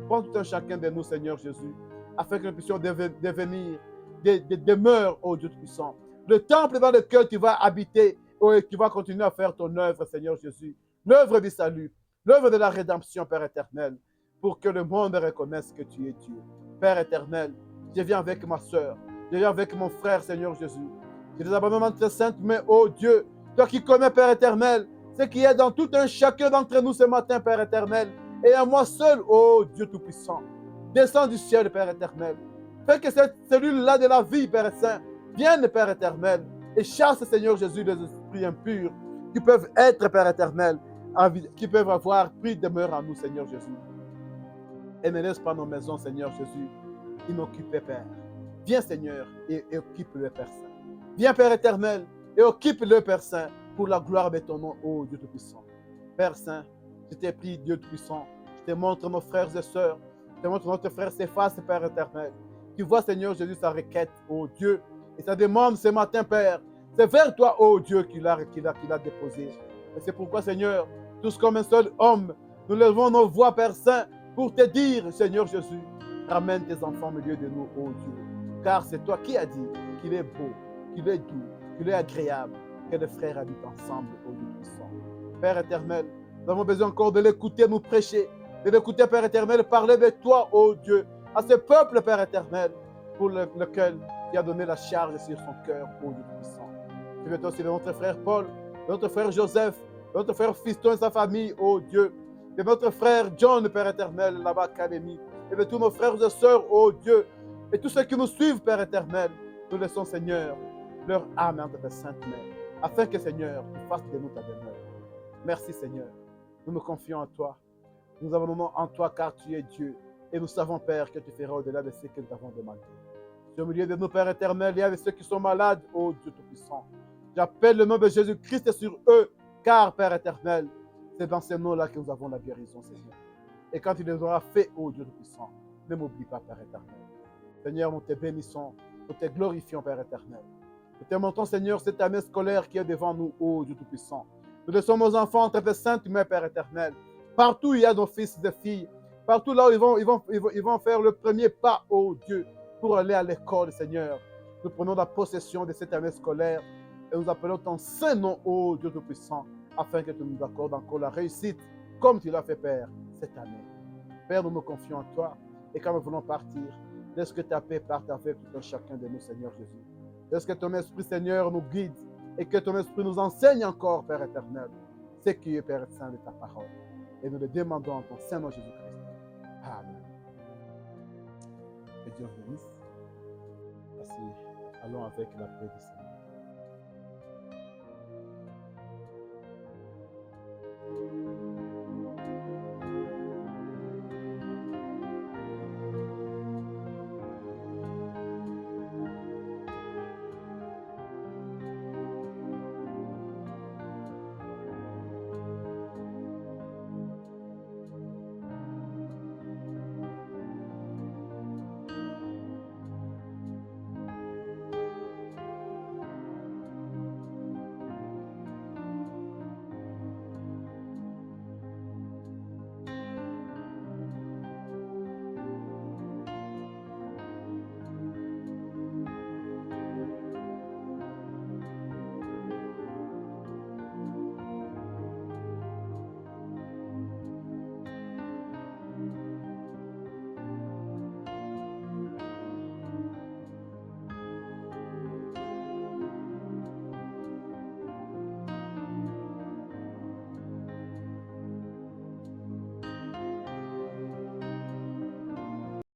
prends tout un chacun de nous, Seigneur Jésus, afin que nous puissions devenir des demeures, oh Dieu Tout-Puissant. Le temple dans lequel tu vas habiter, et tu vas continuer à faire ton œuvre, Seigneur Jésus. L'œuvre du salut, l'œuvre de la rédemption, Père éternel, pour que le monde reconnaisse que tu es Dieu. Père éternel, je viens avec ma soeur, je viens avec mon frère, Seigneur Jésus. Je les abandonne entre tes saintes mains, oh Dieu, toi qui connais, Père éternel, ce qui est dans tout un chacun d'entre nous ce matin, Père éternel, et à moi seul, oh Dieu Tout-Puissant. Descends du ciel, Père éternel. Fais que cette cellule-là de la vie, Père Saint, vienne, Père éternel, et chasse, Seigneur Jésus, les esprits impurs qui peuvent être, Père éternel, qui peuvent avoir pris demeure en nous, Seigneur Jésus. Et ne laisse pas nos maisons, Seigneur Jésus, inoccupées, Père. Viens, Seigneur, et occupe-le, Père Saint. Viens, Père éternel, et occupe-le, Père Saint, pour la gloire de ton nom, ô Dieu Tout-Puissant. Père Saint, je t'ai pris, Dieu Tout-Puissant, je te montre nos frères et sœurs, je te montre notre frère Céphas, Père éternel. Tu vois, Seigneur Jésus, sa requête, ô Dieu, et sa demande ce matin, Père. C'est vers toi, ô Dieu, qu'il a déposé. Et c'est pourquoi, Seigneur, tous comme un seul homme, nous levons nos voix, Père Saint, pour te dire, Seigneur Jésus, ramène tes enfants au milieu de nous, ô Dieu. Car c'est toi qui as dit qu'il est beau, qu'il est doux, qu'il est agréable, que les frères habitent ensemble, ô Dieu puissant. Père éternel, nous avons besoin encore de l'écouter nous prêcher, de l'écouter, Père éternel, parler de toi, ô Dieu, à ce peuple, Père éternel, pour lequel tu as donné la charge sur son cœur, ô Dieu puissant. Je veux aussi de notre frère Paul, de notre frère Joseph, de notre frère Fiston et sa famille, ô Dieu, de notre frère John, Père éternel, là-bas, Académie, et de tous nos frères et sœurs, ô Dieu, et tous ceux qui nous suivent, Père éternel, nous laissons, Seigneur, leur âme entre tes saintes mains, afin que, Seigneur, tu fasses de nous ta demeure. Merci, Seigneur. Nous nous confions en toi. Nous avons en toi, car tu es Dieu. Et nous savons, Père, que tu feras au-delà de ce que nous avons demandé. Sur le milieu de nous, Père éternel, il y a ceux qui sont malades, ô Dieu Tout-Puissant. J'appelle le nom de Jésus-Christ sur eux, car, Père éternel, c'est dans ces noms-là que nous avons la guérison, Seigneur. Et quand tu les auras fait, ô Dieu Tout-Puissant, ne m'oublie pas, Père éternel. Seigneur, nous te bénissons, nous te glorifions, Père éternel. Nous te montrons, Seigneur, cette année scolaire qui est devant nous, ô Dieu Tout-Puissant. Nous laissons nos enfants entre tes saintes mains, Père éternel. Partout, il y a nos fils et filles. Partout là où ils vont faire le premier pas, ô Dieu, pour aller à l'école, Seigneur. Nous prenons la possession de cette année scolaire et nous appelons ton saint nom, ô Dieu Tout-Puissant, afin que tu nous accordes encore la réussite, comme tu l'as fait, Père, cette année. Père, nous nous confions en toi et quand nous voulons partir, laisse que ta paix parte avec tout un chacun de nous, Seigneur Jésus. Laisse que ton esprit, Seigneur, nous guide et que ton esprit nous enseigne encore, Père éternel, ce qui est, Père saint, de ta parole. Et nous le demandons en ton saint nom, Jésus-Christ. Amen. Que Dieu vous bénisse. Allons avec la paix du Seigneur.